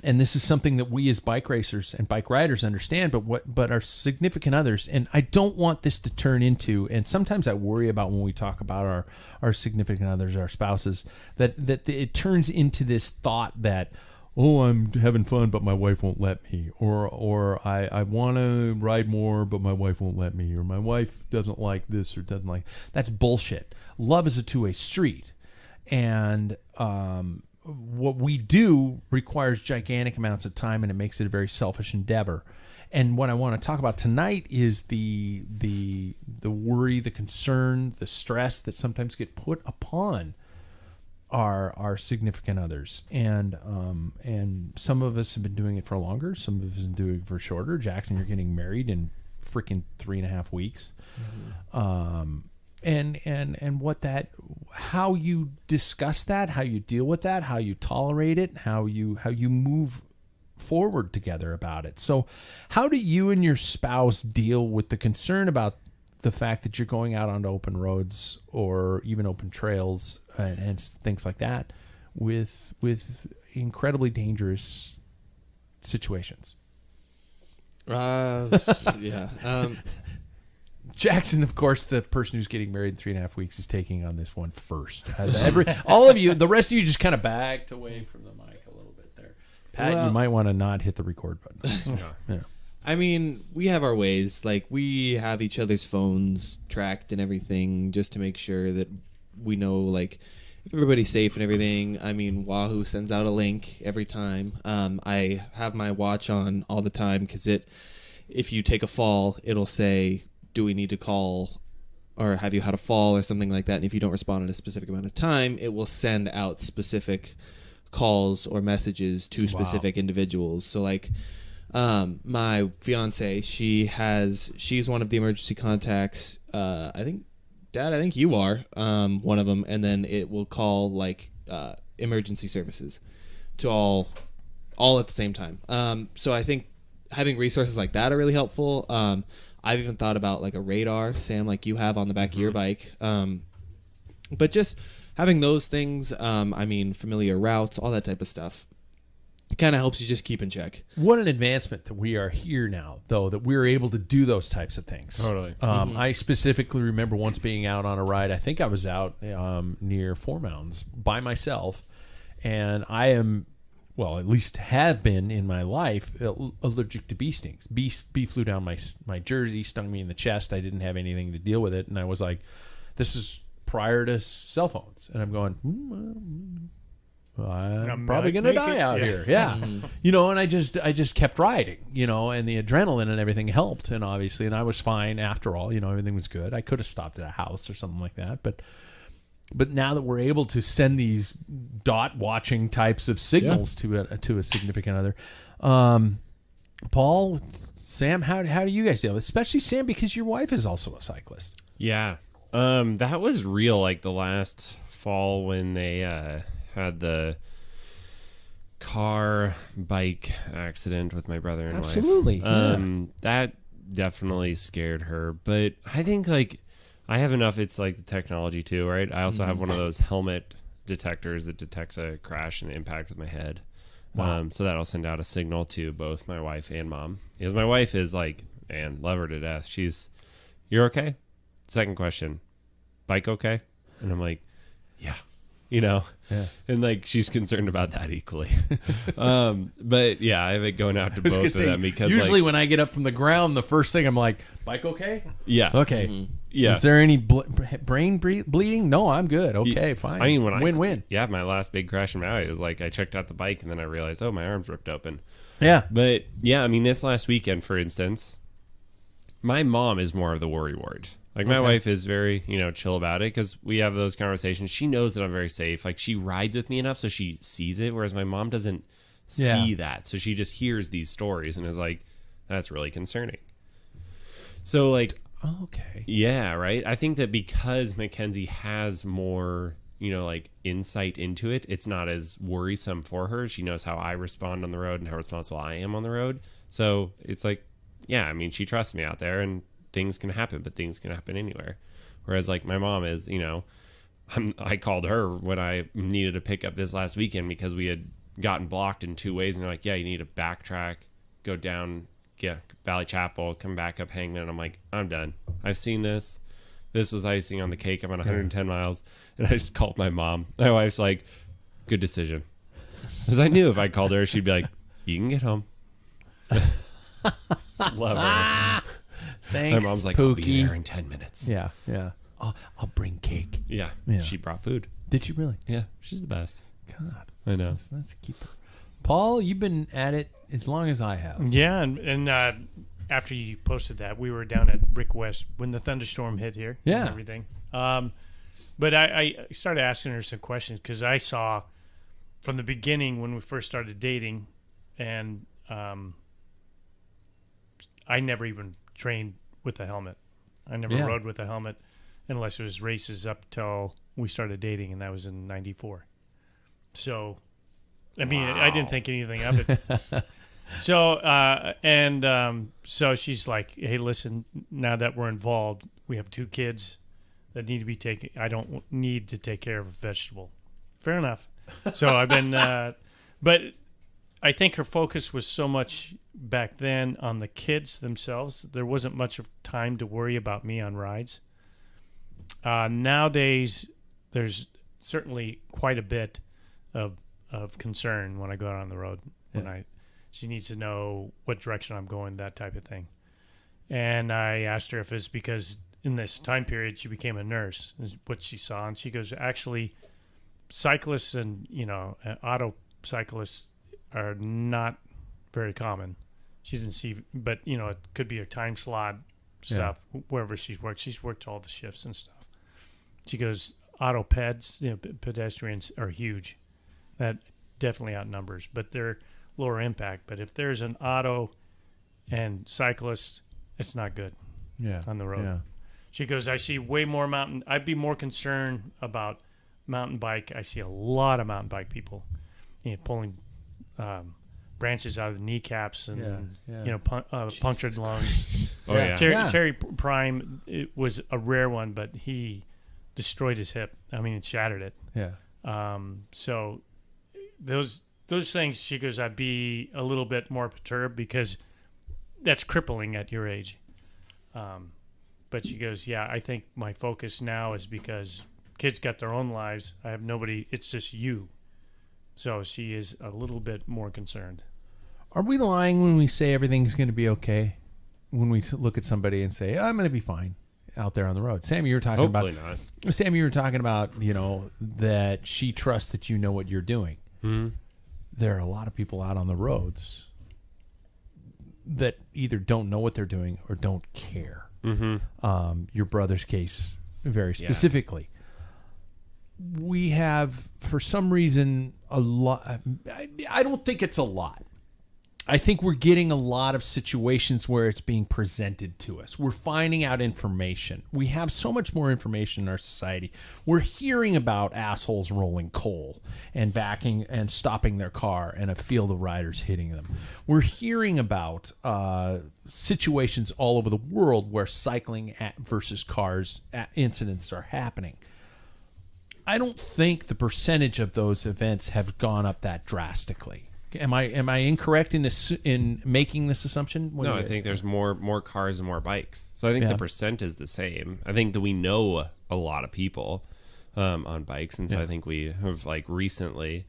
And this is something that we as bike racers and bike riders understand, but our significant others, and I don't want this to turn into, and sometimes I worry about when we talk about our significant others, our spouses, that it turns into this thought that, oh, I'm having fun, but my wife won't let me, or I want to ride more, but my wife won't let me, or my wife doesn't like this or doesn't like. That's bullshit. Love is a two-way street, and what we do requires gigantic amounts of time, and it makes it a very selfish endeavor. And what I want to talk about tonight is the worry, the concern, the stress that sometimes get put upon our significant others. And some of us have been doing it for longer. Some of us have been doing it for shorter. Jackson, you're getting married in freaking 3.5 weeks. And what that, how you discuss that, how you deal with that, how you tolerate it, how you move forward together about it. So how do you and your spouse deal with the concern about the fact that you're going out onto open roads or even open trails and things like that with incredibly dangerous situations? Jackson, of course, the person who's getting married in 3.5 weeks, is taking on this one first. All of you, the rest of you, just kind of backed away from the mic a little bit there. Pat, you might want to not hit the record button. Yeah. I mean, we have our ways. Like, we have each other's phones tracked and everything, just to make sure that we know, like, if everybody's safe and everything. I mean, Wahoo sends out a link every time. I have my watch on all the time, because if you take a fall, it'll say, do we need to call, or have you had a fall, or something like that? And if you don't respond in a specific amount of time, it will send out specific calls or messages to specific individuals. So, like, my fiance, she's one of the emergency contacts. I think, Dad, I think you are one of them. And then it will call, like, emergency services to all at the same time. So I think having resources like that are really helpful. I've even thought about, like, a radar, Sam, like you have on the back of your bike. But just having those things, familiar routes, all that type of stuff, it kind of helps you just keep in check. What an advancement that we are here now, though, that we're able to do those types of things. Totally. I specifically remember once being out on a ride. I think I was out near Four Mountains by myself, and I am well, at least have been in my life, allergic to bee stings. Bee flew down my jersey, stung me in the chest. I didn't have anything to deal with it, and I was like, this is prior to cell phones, and I'm going, I'm probably going to die out here. Yeah. And I just kept riding, and the adrenaline and everything helped. And obviously, and I was fine after all, everything was good. I could have stopped at a house or something like that. But now that we're able to send these dot watching types of signals to a significant other, Paul, Sam, how do you guys deal with it? Especially Sam, because your wife is also a cyclist. Yeah. That was real, like the last fall when they, had the car bike accident with my brother and Absolutely, wife. That definitely scared her. But I think like I have enough. It's like the technology too, right? I also have one of those helmet detectors that detects a crash and impact with my head. Wow. So that'll send out a signal to both my wife and mom. Because my wife is like, man, love her to death. You're okay? Second question, bike okay? And I'm like, yeah. And like she's concerned about that equally. But yeah, I have it going out to both of them because usually when I get up from the ground, the first thing I'm like, bike okay? Yeah. Okay. Yeah. Is there any brain bleeding? No, I'm good. Okay, fine. I mean, win-win. Yeah, my last big crash in Maui was like I checked out the bike and then I realized, oh, my arm's ripped open. Yeah. But yeah, I mean, this last weekend, for instance, my mom is more of the worry ward. Like my wife is very, chill about it because we have those conversations. She knows that I'm very safe. Like she rides with me enough so she sees it, whereas my mom doesn't see that. So she just hears these stories and is like, that's really concerning. So like, okay. Yeah, right. I think that because Mackenzie has more, like insight into it, it's not as worrisome for her. She knows how I respond on the road and how responsible I am on the road. So it's like, yeah, I mean, she trusts me out there and things can happen, but things can happen anywhere. Whereas like my mom is, I called her when I needed to pick up this last weekend because we had gotten blocked in 2 ways. And they're like, yeah, you need to backtrack, go down, get Valley Chapel, come back up Hangman. And I'm like, I'm done. I've seen this. This was icing on the cake. I'm on 110 miles. And I just called my mom. My wife's like, good decision. Because I knew if I called her, she'd be like, you can get home. Love her. Thanks, my mom's like, Pookie. I'll be there in 10 minutes. Yeah. I'll bring cake. Yeah. Yeah. She brought food. Did you really? Yeah. She's the best. God. I know. Let's keep her. Paul, you've been at it as long as I have. Yeah, and after you posted that, we were down at Brick West when the thunderstorm hit here. Yeah. And everything. But I started asking her some questions because I saw from the beginning when we first started dating, and I never even trained with a helmet. I never rode with a helmet unless it was races up till we started dating, and that was in '94. So, I mean, I didn't think anything of it. So she's like, "Hey, listen, now that we're involved, we have 2 kids that need to be taken. I don't need to take care of a vegetable." Fair enough. So I've been, but I think her focus was so much back then on the kids themselves. There wasn't much of time to worry about me on rides. Nowadays, there's certainly quite a bit of concern when I go out on the road. She needs to know what direction I'm going, that type of thing. And I asked her if it's because in this time period she became a nurse, is what she saw, and she goes, actually, cyclists and auto cyclists are not very common. She doesn't see, but it could be her time slot stuff wherever she's worked. She's worked all the shifts and stuff. She goes, auto peds, pedestrians are huge. That definitely outnumbers, but they're lower impact. But if there's an auto and cyclist, it's not good on the road. Yeah. She goes, I see way more I'd be more concerned about mountain bike. I see a lot of mountain bike people pulling branches out of the kneecaps and punctured lungs. Oh yeah. Terry Prime, it was a rare one, but he destroyed his hip. I mean, it shattered it. Yeah. So those things, she goes, I'd be a little bit more perturbed because that's crippling at your age. But she goes, yeah, I think my focus now is because kids got their own lives. I have nobody. It's just you. So she is a little bit more concerned. Are we lying when we say everything's going to be okay? When we look at somebody and say, I'm going to be fine out there on the road. Sam, you were talking Hopefully about... not. Sam, you were talking about, that she trusts that you know what you're doing. Mm-hmm. There are a lot of people out on the roads that either don't know what they're doing or don't care. Mm-hmm. Your brother's case very specifically. We have, for some reason, a lot. I don't think it's a lot. I think we're getting a lot of situations where it's being presented to us. We're finding out information. We have so much more information in our society. We're hearing about assholes rolling coal and backing and stopping their car and a field of riders hitting them. We're hearing about situations all over the world where cycling versus cars incidents are happening. I don't think the percentage of those events have gone up that drastically. Am I incorrect in making this assumption? No, I think there's more cars and more bikes. So I think the percent is the same. I think that we know a lot of people on bikes, and so I think we have recently,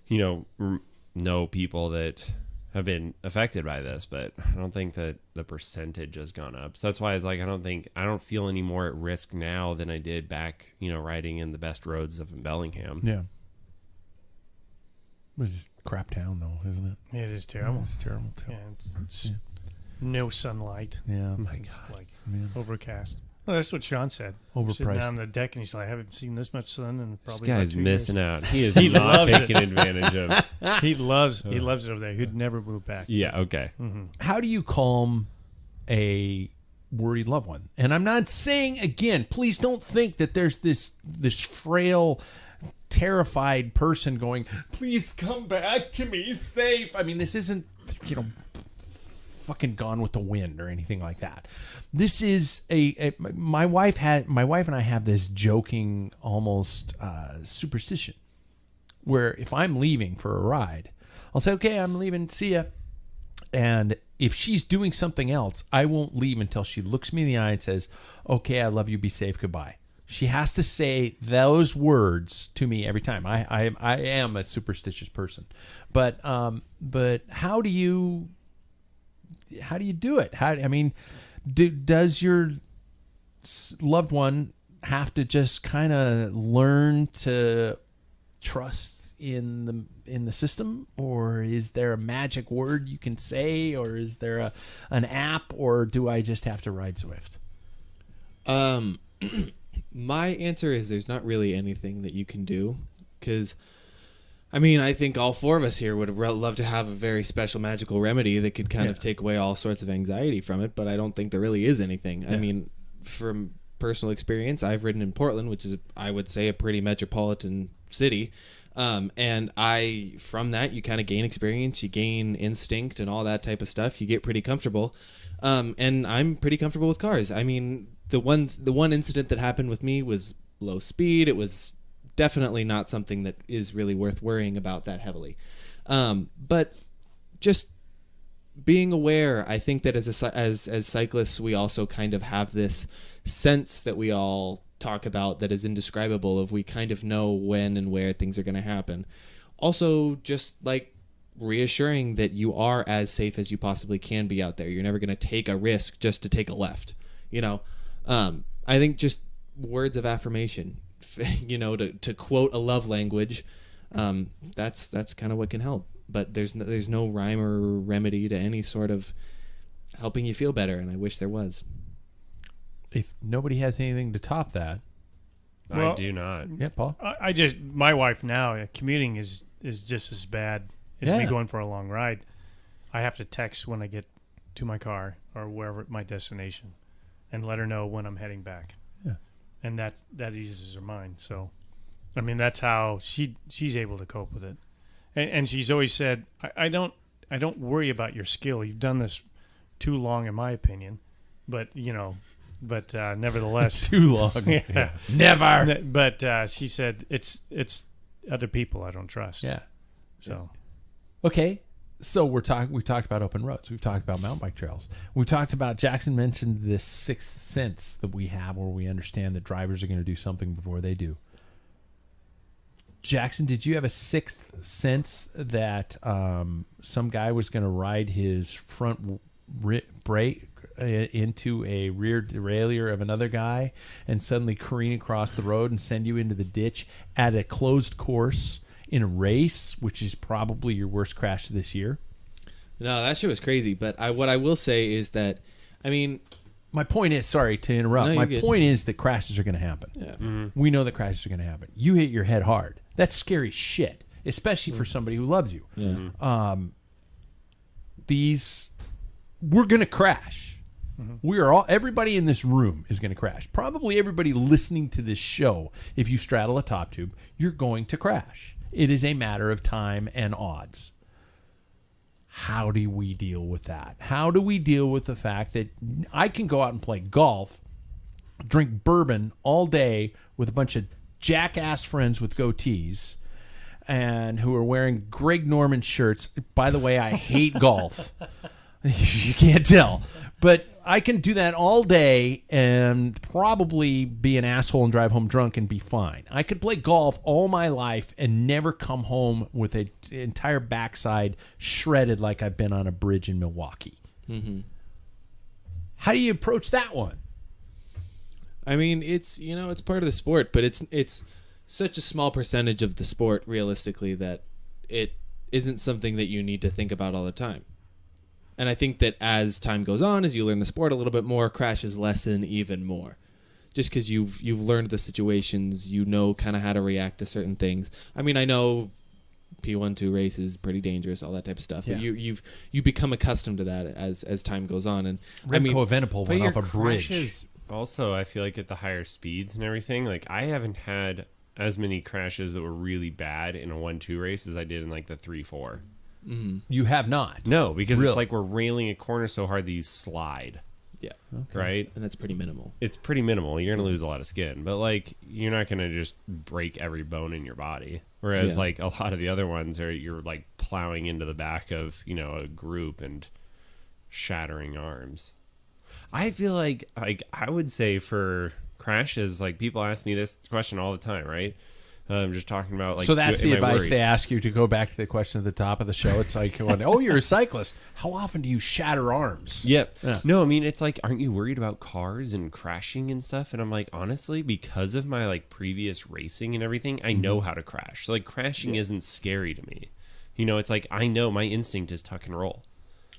know people that have been affected by this, but I don't think that the percentage has gone up. So that's why I don't feel any more at risk now than I did back, riding in the best roads up in Bellingham. Yeah. It's just crap town, though, isn't it? It is terrible. It's terrible, too. Yeah, it's no sunlight. Yeah, my It's God. Man. overcast. Well, that's what Sean said. Overpriced. Sitting down on the deck, and he's like, I haven't seen this much sun in This probably guy's about 2 missing years. out. He is He not loves taking advantage of. He loves it over there. He'd never move back. Yeah, okay. How do you calm a worried loved one? And I'm not saying, again, please don't think that there's this frail, terrified person going, please come back to me safe. I mean, this isn't, fucking Gone with the Wind or anything like that. This is my wife and I have this joking almost superstition where if I'm leaving for a ride, I'll say, okay, I'm leaving, see ya. And if she's doing something else, I won't leave until she looks me in the eye and says, okay, I love you, be safe, goodbye. She has to say those words to me every time. I am a superstitious person, but how do you do it? Does your loved one have to just kind of learn to trust in the system, or is there a magic word you can say, or is there an app, or do I just have to ride Zwift? My answer is there's not really anything that you can do, because I think all four of us here would love to have a very special magical remedy that could kind of take away all sorts of anxiety from it, but I don't think there really is anything. Yeah. From personal experience, I've ridden in Portland, which is, I would say, a pretty metropolitan city, and from that, you kind of gain experience, you gain instinct and all that type of stuff. You get pretty comfortable, and I'm pretty comfortable with cars. The one incident that happened with me was low speed. It was definitely not something that is really worth worrying about that heavily. But just being aware, I think that as cyclists, we also kind of have this sense that we all talk about that is indescribable, of we kind of know when and where things are going to happen. Also, just reassuring that you are as safe as you possibly can be out there. You're never going to take a risk just to take a left, I think just words of affirmation, to quote a love language, that's kind of what can help. But there's no rhyme or remedy to any sort of helping you feel better, and I wish there was. If nobody has anything to top that, I do not. Yeah, Paul. My wife now, commuting is just as bad as me going for a long ride. I have to text when I get to my car or wherever my destination, and let her know when I'm heading back. Yeah, and that eases her mind. So, that's how she's able to cope with it, and she's always said, I don't worry about your skill. You've done this too long, in my opinion, but nevertheless, too long. Yeah. Never. But she said it's other people I don't trust. Yeah. So, okay. So we talked about open roads. We've talked about mountain bike trails. We talked about, Jackson mentioned this sixth sense that we have, where we understand that drivers are going to do something before they do. Jackson, did you have a sixth sense that some guy was going to ride his front brake into a rear derailleur of another guy and suddenly careen across the road and send you into the ditch at a closed course in a race, which is probably your worst crash this year? No, that shit was crazy. But what I will say is that, I mean, my point is, sorry to interrupt. No, my you're good. point is that crashes are going to happen. Yeah. We know that crashes are going to happen. You hit your head hard. That's scary shit, especially for somebody who loves you. Yeah. We're going to crash. We are all. Everybody in this room is going to crash. Probably everybody listening to this show, if you straddle a top tube, you're going to crash. It is a matter of time and odds. How do we deal with that? How do we deal with the fact that I can go out and play golf, drink bourbon all day with a bunch of jackass friends with goatees and who are wearing Greg Norman shirts? By the way, I hate golf. You can't tell. But I can do that all day and probably be an asshole and drive home drunk and be fine. I could play golf all my life and never come home with an entire backside shredded like I've been on a bridge in Milwaukee. Mm-hmm. How do you approach that one? I mean, it's part of the sport, but it's such a small percentage of the sport, realistically, that it isn't something that you need to think about all the time. And I think that as time goes on, as you learn the sport a little bit more, crashes lessen even more. Just because you've learned the situations, you know kind of how to react to certain things. I mean, I know P1-2 race is pretty dangerous, all that type of stuff. Yeah. But you become accustomed to that as time goes on. And I mean, Remco Evenepoel went off a bridge. Crashes also, I feel like at the higher speeds and everything, like I haven't had as many crashes that were really bad in a 1-2 race as I did in like the 3-4. Mm-hmm. You have not. No, because Really? it's like we're railing a corner so hard that you slide, yeah, right? and that's pretty minimal. It's pretty minimal. You're going to lose a lot of skin, but like you're not going to just break every bone in your body. Whereas Yeah. like a lot of the other ones are you're like plowing into the back of, a group and shattering arms. I feel like I would say for crashes, like people ask me this question all the time, right? I'm just talking about like. So that's am the I advice worried? they ask you, to go back to the question at the top of the show. It's like, oh, you're a cyclist. How often do you shatter arms? Yep. Yeah. No, I mean, it's like, aren't you worried about cars and crashing and stuff? And I'm like, honestly, because of my like previous racing and everything, I know how to crash. So, like, crashing isn't scary to me. It's like, I know my instinct is tuck and roll.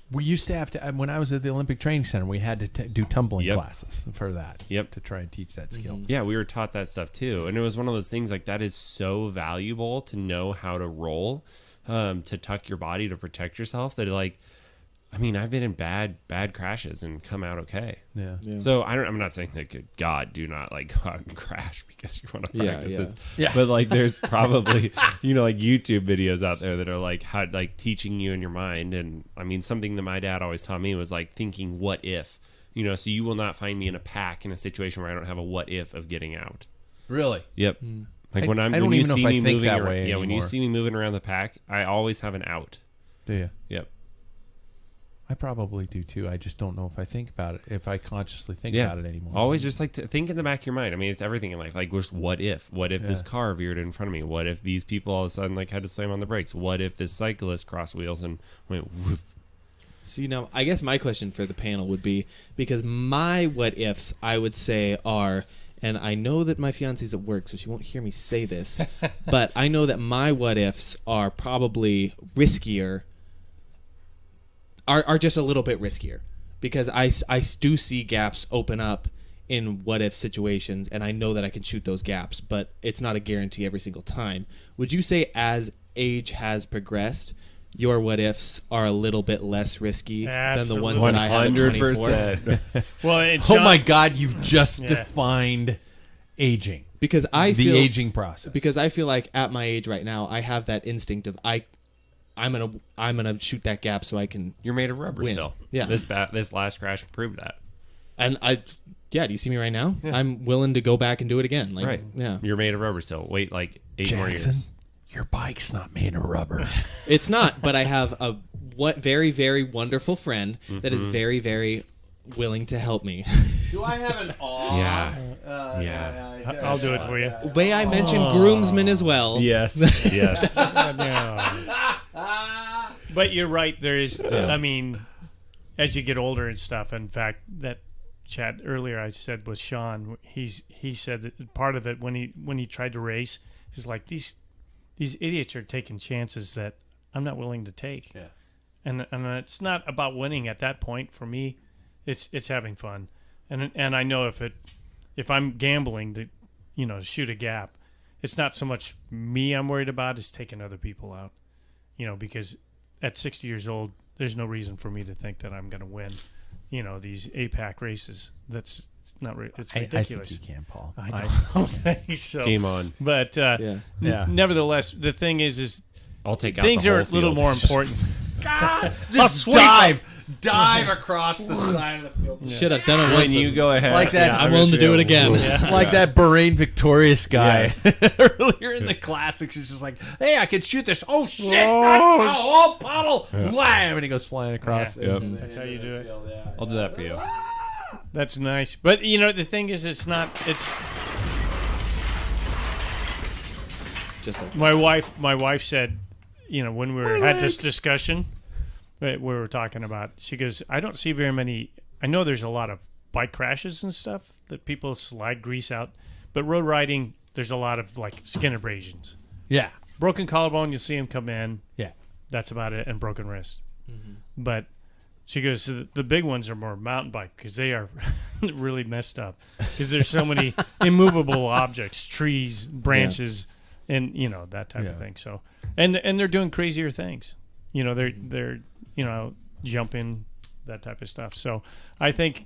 We used to have to, when I was at the Olympic Training Center, we had to do tumbling Yep. classes for that. Yep. To try and teach that skill. Yeah, we were taught that stuff too. And it was one of those things like that is so valuable to know how to roll, to tuck your body to protect yourself that like, I mean, I've been in bad crashes and come out okay. Yeah. So I'm not saying that God do not like go out and crash because you want to practice this. Yeah. But like there's probably like YouTube videos out there that are like how like teaching you in your mind. And I mean something that my dad always taught me was like thinking what if. So you will not find me in a pack in a situation where I don't have a what if of getting out. Really? Yep. Like I when don't when you even know see if I me think moving that around, way when you anymore. see me moving around the pack, I always have an out. Do you? Yep. I probably do too. I just don't know if I think about it, if I consciously think Yeah. about it anymore. Always just like to think in the back of your mind. I mean, it's everything in life. Like, just what if? What if this Yeah. car veered in front of me? What if these people all of a sudden like had to slam on the brakes? What if this cyclist crossed wheels and went woof? See, now, I guess my question for the panel would be, because my what ifs, I would say, are, and I know that my fiance's at work, so she won't hear me say this, but I know that my what ifs are probably riskier, are just a little bit riskier, because I do see gaps open up in what if situations, and I know that I can shoot those gaps, but it's not a guarantee every single time. Would you say as age has progressed, your what ifs are a little bit less risky than the ones that I have at 24? Well, it's Oh my God, you've just defined aging. Because I feel The aging process. because I feel like at my age right now, I have that instinct of I'm gonna shoot that gap so I can. You're made of rubber Win. still. Yeah. This last crash proved that. And do you see me right now? Yeah. I'm willing to go back and do it again. Like, Right. Yeah. You're made of rubber still. Wait like 8 more Jackson, years. your bike's not made of rubber. It's not, but I have a very, very wonderful friend that is very, very willing to help me. Do I have an aw? Yeah. Yeah. I'll do it for you. Way I mentioned groomsmen as well. Yes. Yes. But you're right. There is. I mean, as you get older and stuff. In fact, that chat earlier I said with Sean, he said that part of it when he tried to race is like these idiots are taking chances that I'm not willing to take. Yeah. And it's not about winning at that point for me. It's having fun. And I know if I'm gambling to shoot a gap, it's not so much me I'm worried about, it's taking other people out. Because at 60 years old, there's no reason for me to think that I'm going to win, these APAC races. It's not it's ridiculous. I think you can, Paul. I don't think so. Game on. But nevertheless, the thing is I'll take out things the whole are a little field. more important. Just dive across the side of the field. Should have done it When once. you go ahead. Like that. I'm willing to do it again. Like that Bahrain victorious guy earlier in the classics. He's just like, hey, I can shoot this. Oh, shit. Oh, puddle. Wham. And he goes flying across. Yeah. Yep. That's how you do it. I'll do that for you. That's nice. But, the thing is, it's Just like my wife said, when we had this discussion that we were talking about, she goes, I don't see very many. I know there's a lot of bike crashes and stuff that people slide grease out, but road riding, there's a lot of like skin abrasions. Yeah. Broken collarbone, you'll see them come in. Yeah. That's about it, and broken wrist. But she goes, the big ones are more mountain bike because they are really messed up because there's so many immovable objects, trees, branches, and that type of thing. So, and they're doing crazier things. They're jumping, that type of stuff. So, I think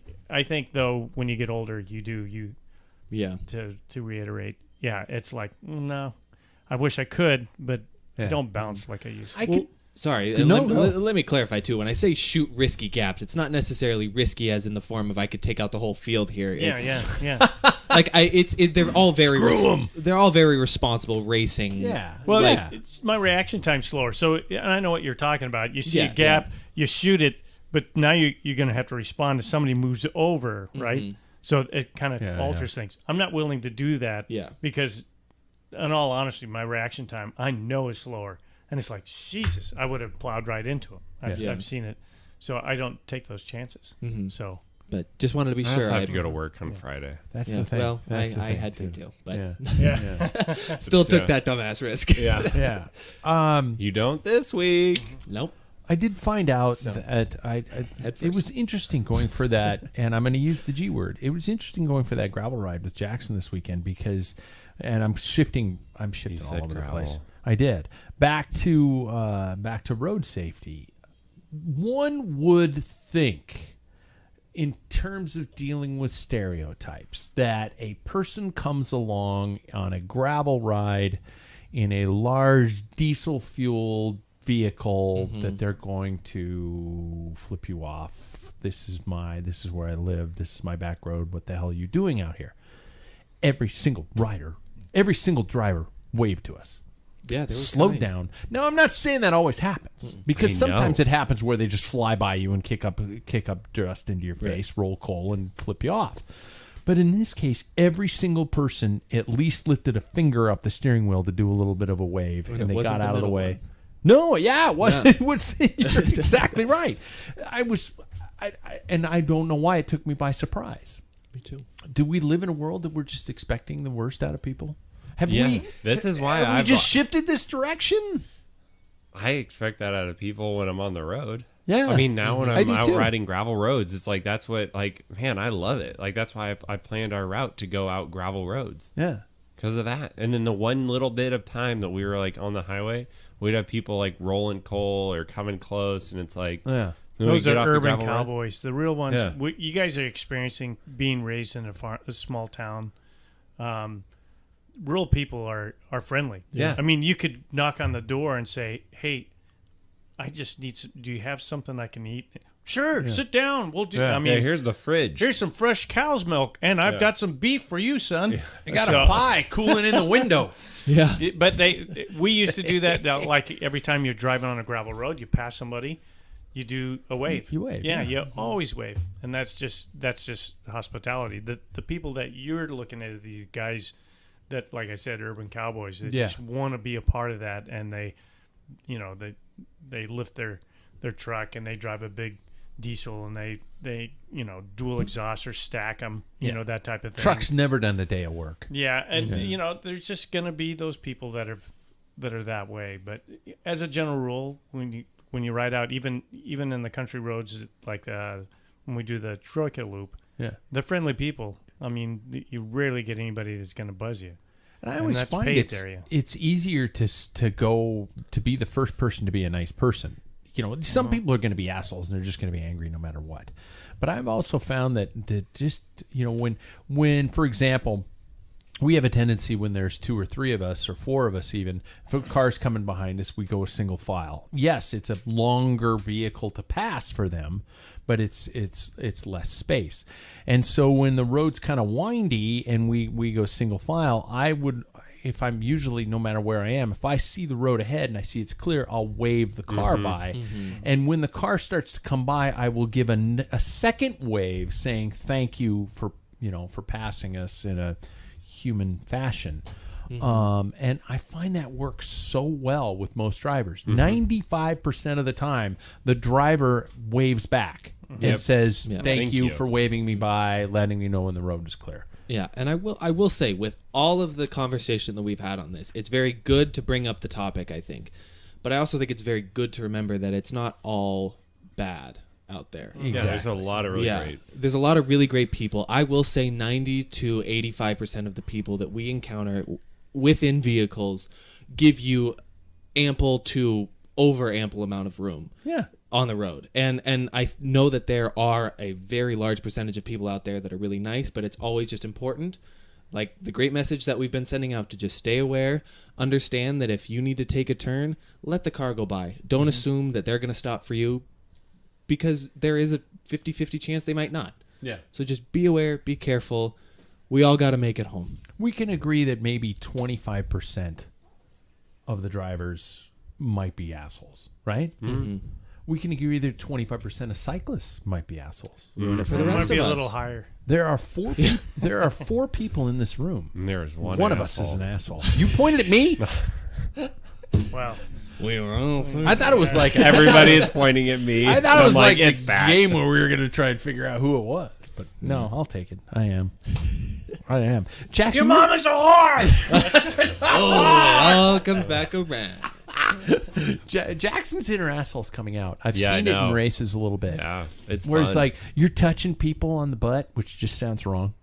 though when you get older, you to reiterate, it's like no, I wish I could, but I don't bounce like I used to. Sorry, No, let me clarify too. When I say shoot risky gaps, it's not necessarily risky as in the form of I could take out the whole field here. It's, Yeah. Like they're all very they're all very responsible racing. Yeah. Well, yeah. it's my reaction time's slower. So and I know what you're talking about. You see Yeah, a gap, you shoot it, but now you're going to have to respond if somebody moves over, right? So it kind of alters things. I'm not willing to do that because, in all honesty, my reaction time I know is slower. And it's like, Jesus, I would have plowed right into him. I've seen it. So I don't take those chances. So, But just wanted to be I sure. also have to go to work on Friday. That's Yeah, the thing. well, I That's the thing, had to too, but Yeah. still took that dumbass risk. Yeah. Yeah. You don't this week. Nope. I did find out that it was interesting going for that, and I'm going to use the G word. It was interesting going for that gravel ride with Jackson this weekend because, and I'm shifting all over the place. I did back to road safety. One would think, in terms of dealing with stereotypes, that a person comes along on a gravel ride in a large diesel-fueled vehicle that they're going to flip you off. This is where I live. This is my back road. What the hell are you doing out here? Every single driver waved to us. Yeah, they were Slow kind. down. Now, I'm not saying that always happens because sometimes it happens where they just fly by you and kick up dust into your face, roll coal, and flip you off. But in this case, every single person at least lifted a finger up the steering wheel to do a little bit of a wave, and they got out of the way. No, it wasn't. It was. You're exactly right. I don't know why it took me by surprise. Me too. Do we live in a world that we're just expecting the worst out of people? Have we? This is why have we just shifted this direction? I expect that out of people when I'm on the road. Yeah. I mean, now when I'm do out too. riding gravel roads, it's like that's what, like, man, I love it. Like, that's why I planned our route to go out gravel roads. Yeah. Because of that. And then the one little bit of time that we were, like, on the highway, we'd have people, like, rolling coal or coming close, and it's like... Yeah. those are urban gravel roads. cowboys. The real ones. Yeah. You guys are experiencing being raised in a small town. Rural people are friendly. Yeah. I mean, you could knock on the door and say, "Hey, I just need some, do you have something I can eat?" Sure, sit down. We'll do. Yeah. I mean, here's the fridge. here's some fresh cow's milk, and I've got some beef for you, son. I got a pie cooling in the window. Yeah. But we used to do that. Like every time you're driving on a gravel road, you pass somebody, you do a wave. You wave, Yeah, yeah. you always wave, and that's just hospitality. The people that you're looking at are these guys that, like I said, urban cowboys. They just want to be a part of that, and they lift their truck and they drive a big diesel and they dual exhaust or stack them, that type of thing. Truck's never done a day of work. Yeah, and there's just gonna be those people that are that way. But as a general rule, when you ride out, even in the country roads, like when we do the Troika loop, they're friendly people. I mean, you rarely get anybody that's gonna buzz you. And I always find it's easier to be the first person to be a nice person. Some people are going to be assholes and they're just going to be angry no matter what. But I've also found that just, when, for example, we have a tendency when there's 2 or 3 of us or 4 of us even, if a car's coming behind us, we go a single file. Yes, it's a longer vehicle to pass for them, but it's less space. And so when the road's kind of windy and we go single file, if I'm usually, no matter where I am, if I see the road ahead and I see it's clear, I'll wave the car by. Mm-hmm. And when the car starts to come by, I will give a second wave saying thank you for passing us in a human fashion. Mm-hmm. And I find that works so well with most drivers. 95% of the time, the driver waves back and says, thank you for waving me by, letting me know when the road is clear. Yeah, and I will say, with all of the conversation that we've had on this, it's very good to bring up the topic, I think. But I also think it's very good to remember that it's not all bad out there. Exactly. Yeah, there's a lot of really great. There's a lot of really great people. I will say 90 to 85% of the people that we encounter within vehicles give you ample to over ample amount of room. Yeah. On the road. And I know that there are a very large percentage of people out there that are really nice, but it's always just important, like the great message that we've been sending out, to just stay aware, understand that if you need to take a turn, let the car go by. Don't assume that they're going to stop for you, because there is a 50-50 chance they might not. Yeah. So just be aware, be careful. We all got to make it home. We can agree that maybe 25% of the drivers might be assholes, right? Mm-hmm. We can agree that 25% of cyclists might be assholes. Mm-hmm. For the rest might be of us, a little higher. There are 4. There are 4 people in this room. And there is one. One of us is an asshole. You pointed at me. Wow. We were all. I thought it was like everybody is pointing at me. I thought it was like it's a bad. game where we were going to try and figure out who it was, but no, I'll take it. I am. Jackson, Your mom is a whore. It all comes back around. Jackson's inner asshole's coming out. I've seen it in races a little bit. Yeah, it's where fun. it's like you're touching people on the butt, which just sounds wrong.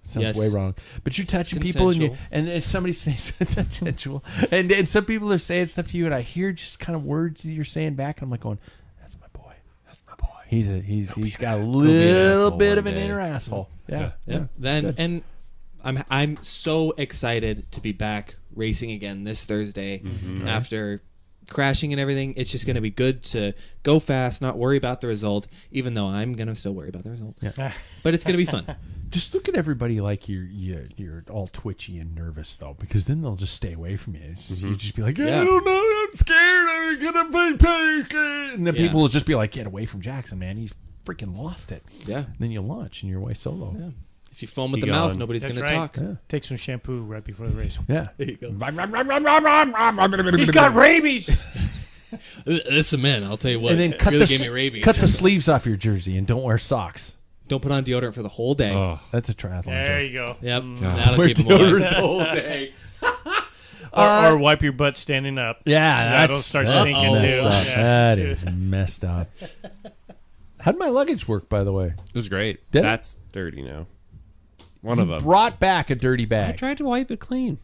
Sounds way wrong. But you're touching people and somebody says it's consensual. And some people are saying stuff to you, and I hear just kind of words that you're saying back, and I'm like going, "That's my boy. That's my boy." He's got a little bit of an inner asshole. Yeah. And I'm so excited to be back racing again this Thursday after crashing and everything. It's just going to be good to go fast, not worry about the result, even though I'm going to still worry about the result. Yeah. But it's going to be fun. Just look at everybody like you're all twitchy and nervous, though, because then they'll just stay away from you. You just be like, I don't know, I'm scared, I'm going to panic. And then people will just be like, get away from Jackson, man. He's freaking lost it. Yeah. And then you launch and you're way solo. Yeah. If you foam with the mouth, nobody's going to talk. Yeah. Take some shampoo right before the race. Yeah. There you go. He's got rabies. This man, I'll tell you what. And then cut, really gave me rabies. Cut the sleeves off your jersey and don't wear socks. Don't put on deodorant for the whole day. Oh. That's a triathlon There joke. you go. Yep. Wear That'll keep them away. the whole day. Or wipe your butt standing up. Yeah, that'll start stinking too. Yeah. Yeah. That is messed up. How'd my luggage work, by the way? It was great. Did it? That's dirty now. One of them. Brought back a dirty I bag. tried to wipe it clean.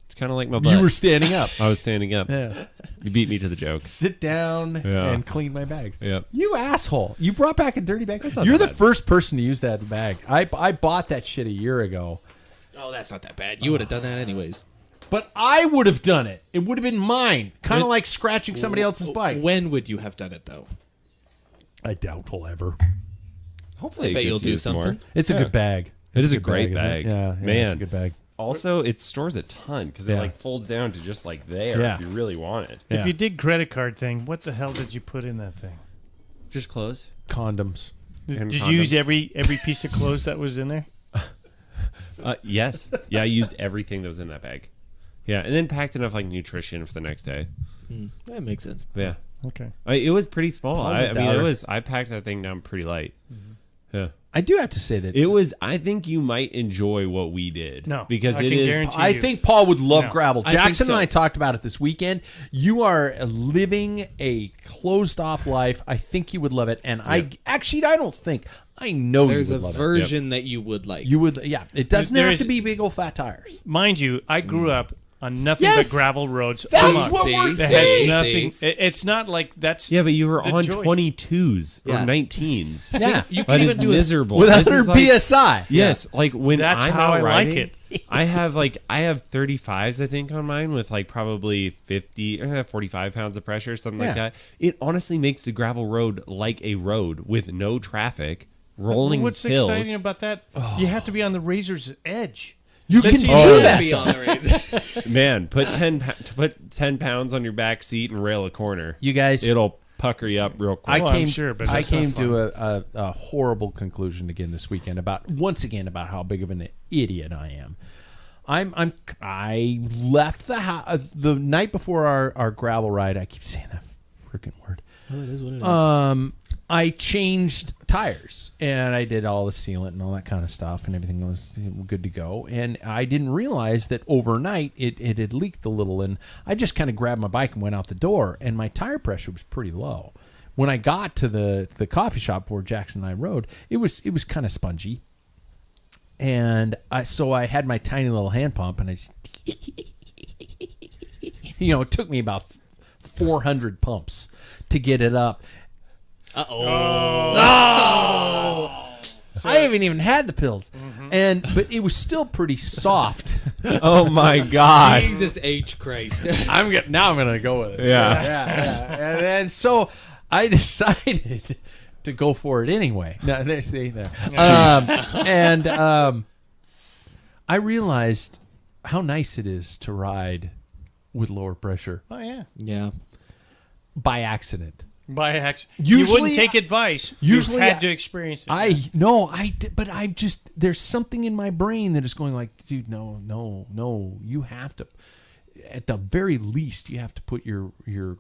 It's kind of like my butt. You were standing up. I was standing up. Yeah. You beat me to the joke. Sit down and clean my bags. Yep. You asshole. You brought back a dirty bag. not You're that the bad. first person to use that bag. I bought that shit a year ago. Oh, that's not that bad. You would have done that anyways. But I would have done it. It would have been mine. Kind of like scratching somebody else's bike. When would you have done it, though? I doubt we'll ever. Hopefully, I bet it you'll gets do used something. more. It's a good bag. It is a good great isn't it? bag. Yeah, Man. it's a good bag. Also, it stores a ton because it like folds down to just like there Yeah. if you really want it. Yeah. If you did credit card thing, what the hell did you put in that thing? Just clothes. Condoms. And Did condoms. you use every piece of clothes that was in there? Yes. Yeah, I used everything that was in that bag. Yeah, and then packed enough like nutrition for the next day. That makes sense. Yeah. Okay. It was pretty small. I mean, doubter. I packed that thing down pretty light. Yeah. I do have to say that It was. I think you might enjoy what we did. No, because I it can is. guarantee I you. think Paul would love No. gravel. I think Jackson so. and I talked about it this weekend. You are living a closed off life. I think you would love it. And I don't think. I know There's you a would love it. version that you would like. You would, yeah. It doesn't There have is- to be big old fat tires. Mind you, I grew up on nothing Yes! but gravel roads. That's Come on. what we're See? That saying. has nothing. It's not like that's. Yeah, but you were the on joy. 22s or Yeah. 19s. Yeah. You That can is even do miserable. With This 100 is like- PSI. Yes, like when That's I'm how out I like riding, it. I have 35s I think on mine with like probably 45 pounds of pressure, something like Yeah. that. It honestly makes the gravel road like a road with no traffic, rolling What's hills. exciting about that? You have to be on the razor's edge. You can Let's do see. that. Be on the race. Man, put 10 pounds on your back seat and rail a corner. You guys, It'll pucker you up real quick. Well, I'm sure, but I that's not came fun. to a horrible conclusion again this weekend about how big of an idiot I am. I left the house the night before our gravel ride. I keep saying that freaking word. Well, it is what it is. I changed tires and I did all the sealant and all that kind of stuff and everything was good to go. And I didn't realize that overnight it had leaked a little. And I just kind of grabbed my bike and went out the door and my tire pressure was pretty low. When I got to the coffee shop where Jackson and I rode, it was kind of spongy. And so I had my tiny little hand pump and I just, it took me about 400 pumps to get it up. I haven't even had the pills, but it was still pretty soft. Oh my god. Jesus H. Christ. I'm gonna go with it. Yeah. yeah. And so I decided to go for it anyway. No, there. I realized how nice it is to ride with lower pressure Oh yeah. Yeah. by accident. By accident. Usually- you wouldn't take advice. usually You've had to experience it. There's something in my brain that is going like, dude, no, you have to, at the very least, you have to put your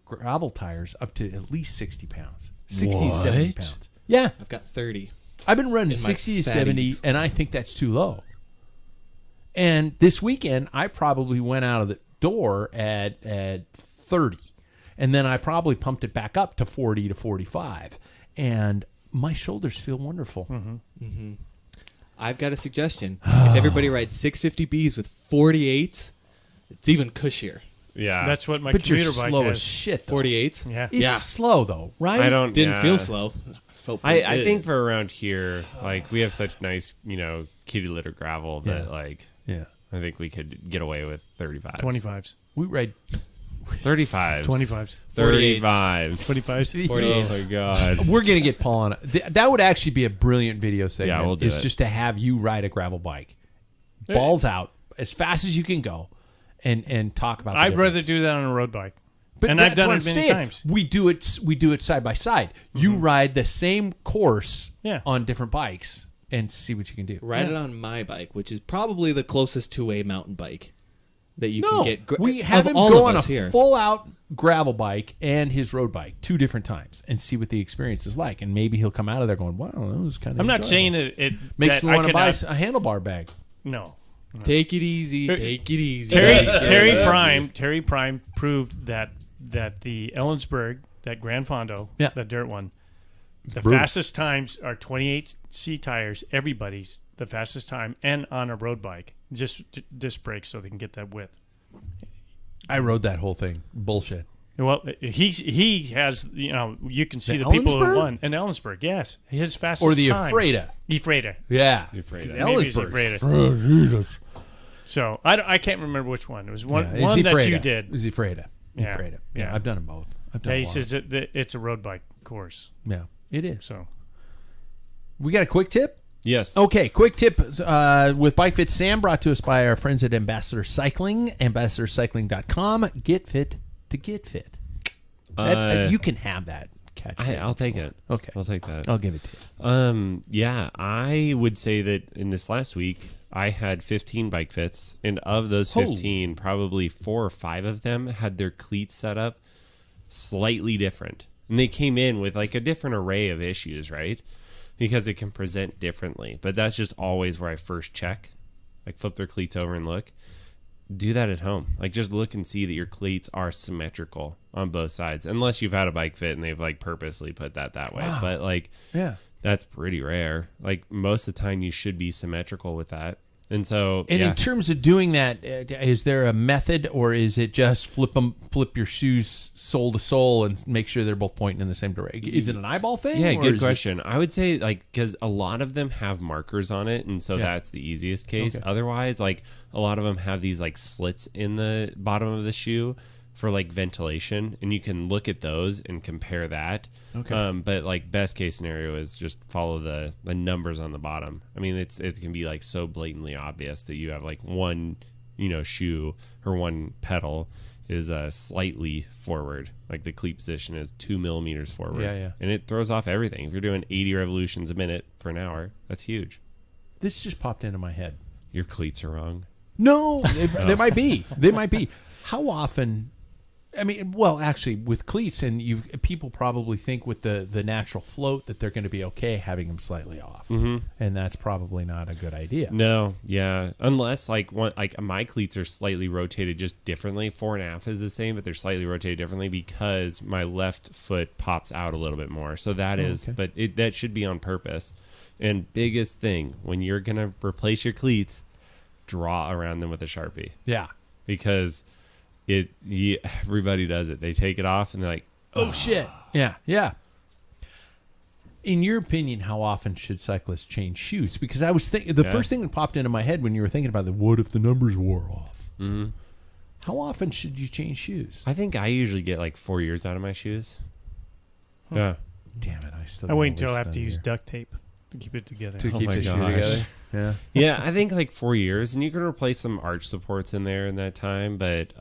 gravel tires up to at least 60 pounds, 60, 70 What? pounds. Yeah, I've got 30. I've been running In my 60 to 70, fatties. and I think that's too low. And this weekend, I probably went out of the door at 30. And then I probably pumped it back up to 40 to 45. And my shoulders feel wonderful. I've got a suggestion. If everybody rides 650Bs with 48s, it's even cushier. Yeah. That's what my But you're commuter bike slow has. as shit, though. 48s? Yeah. It's Yeah. slow, though, right? I don't Didn't yeah. feel slow. Felt pretty I good. think for around here, like we have such nice, kitty litter gravel that Yeah. I think we could get away with 35. 25s. We ride 35. 25s. 35. 25s. 48s. Oh my god. We're gonna get Paul on it. That would actually be a brilliant video segment. Yeah, we'll do is it. just to have you ride a gravel bike, balls out as fast as you can go, and talk about. The I'd rather difference. do that on a road bike. But and that's I've done what it I'm many saying. times. We do it side by side. You ride the same course Yeah. on different bikes and see what you can do. Ride it on my bike, which is probably the closest to a mountain bike that you No, can get. we of have him all go of on a us here. full out gravel bike and his road bike 2 different times and see what the experience is like. And maybe he'll come out of there going, "Wow, that was kind of." I'm not enjoyable." saying it Makes that me I want to could buy out- a handlebar bag. No. Take it easy. Take it easy. Terry Prime proved that the Ellensburg, that Grand Fondo, Yeah. that dirt one, the Brutal. fastest times are 28C tires. Everybody's the fastest time, and on a road bike, just disc brakes so they can get that width. I rode that whole thing. Bullshit. Well, he has, you can see The the people Ellensburg? who won in Ellensburg. Yes, his fastest Or the time. Ephrata. Ephrata. Yeah. Ephrata. Maybe it's Ellensburg. Ephrata. Oh, Jesus. So I can't remember which one. It was one Yeah, one it's that Ephrata. you did. It's Ephrata. Yeah. Ephrata. Yeah. I've done them both. I've done Yeah, a he lot. says that it's a road bike course. Yeah, it is. So We got a quick tip? Yes. Okay, quick tip with Bike Fit Sam, brought to us by our friends at Ambassador Cycling, ambassadorcycling.com. Get fit to get fit. You can have that. I'll take it. Okay. I'll take that. I'll give it to you. Yeah, I would say that in this last week, I had 15 bike fits, and of those 15, probably 4 or 5 of them had their cleats set up slightly different. And they came in with like a different array of issues, right? Because it can present differently. But that's just always where I first check. Like flip their cleats over and look. Do that at home. Like just look and see that your cleats are symmetrical on both sides. Unless you've had a bike fit and they've like purposely put that way. Wow. But like that's pretty rare. Like most of the time you should be symmetrical with that. And so in terms of doing that, is there a method, or is it just flip your shoes sole to sole and make sure they're both pointing in the same direction? Is it an eyeball thing? Yeah, good question. I would say like because a lot of them have markers on it, and so that's the easiest case. Okay. Otherwise, like a lot of them have these like slits in the bottom of the shoe for like ventilation, and you can look at those and compare that. Okay. But like best case scenario is just follow the numbers on the bottom. I mean, it can be like so blatantly obvious that you have like one, shoe or one pedal is slightly forward. Like the cleat position is 2 millimeters forward. Yeah. And it throws off everything. If you're doing 80 revolutions a minute for an hour, that's huge. This just popped into my head. Your cleats are wrong. No, they might be. They might be. How often? I mean, well, actually, with cleats, and people probably think with the natural float that they're going to be okay having them slightly off, and that's probably not a good idea. No, yeah, unless like my cleats are slightly rotated just differently. 4.5 is the same, but they're slightly rotated differently because my left foot pops out a little bit more. So that is, but that should be on purpose. And biggest thing when you're gonna replace your cleats, draw around them with a Sharpie. Yeah, because everybody does it. They take it off and they're like, oh shit. Yeah. In your opinion, how often should cyclists change shoes? Because I was thinking, the first thing that popped into my head when you were thinking about what if the numbers wore off? Mm-hmm. How often should you change shoes? I think I usually get like 4 years out of my shoes. Huh. Yeah. Damn it. I wait until I have to use duct tape to keep it together. To keep the shoe together? Yeah. Yeah, I think like 4 years, and you can replace some arch supports in there in that time, but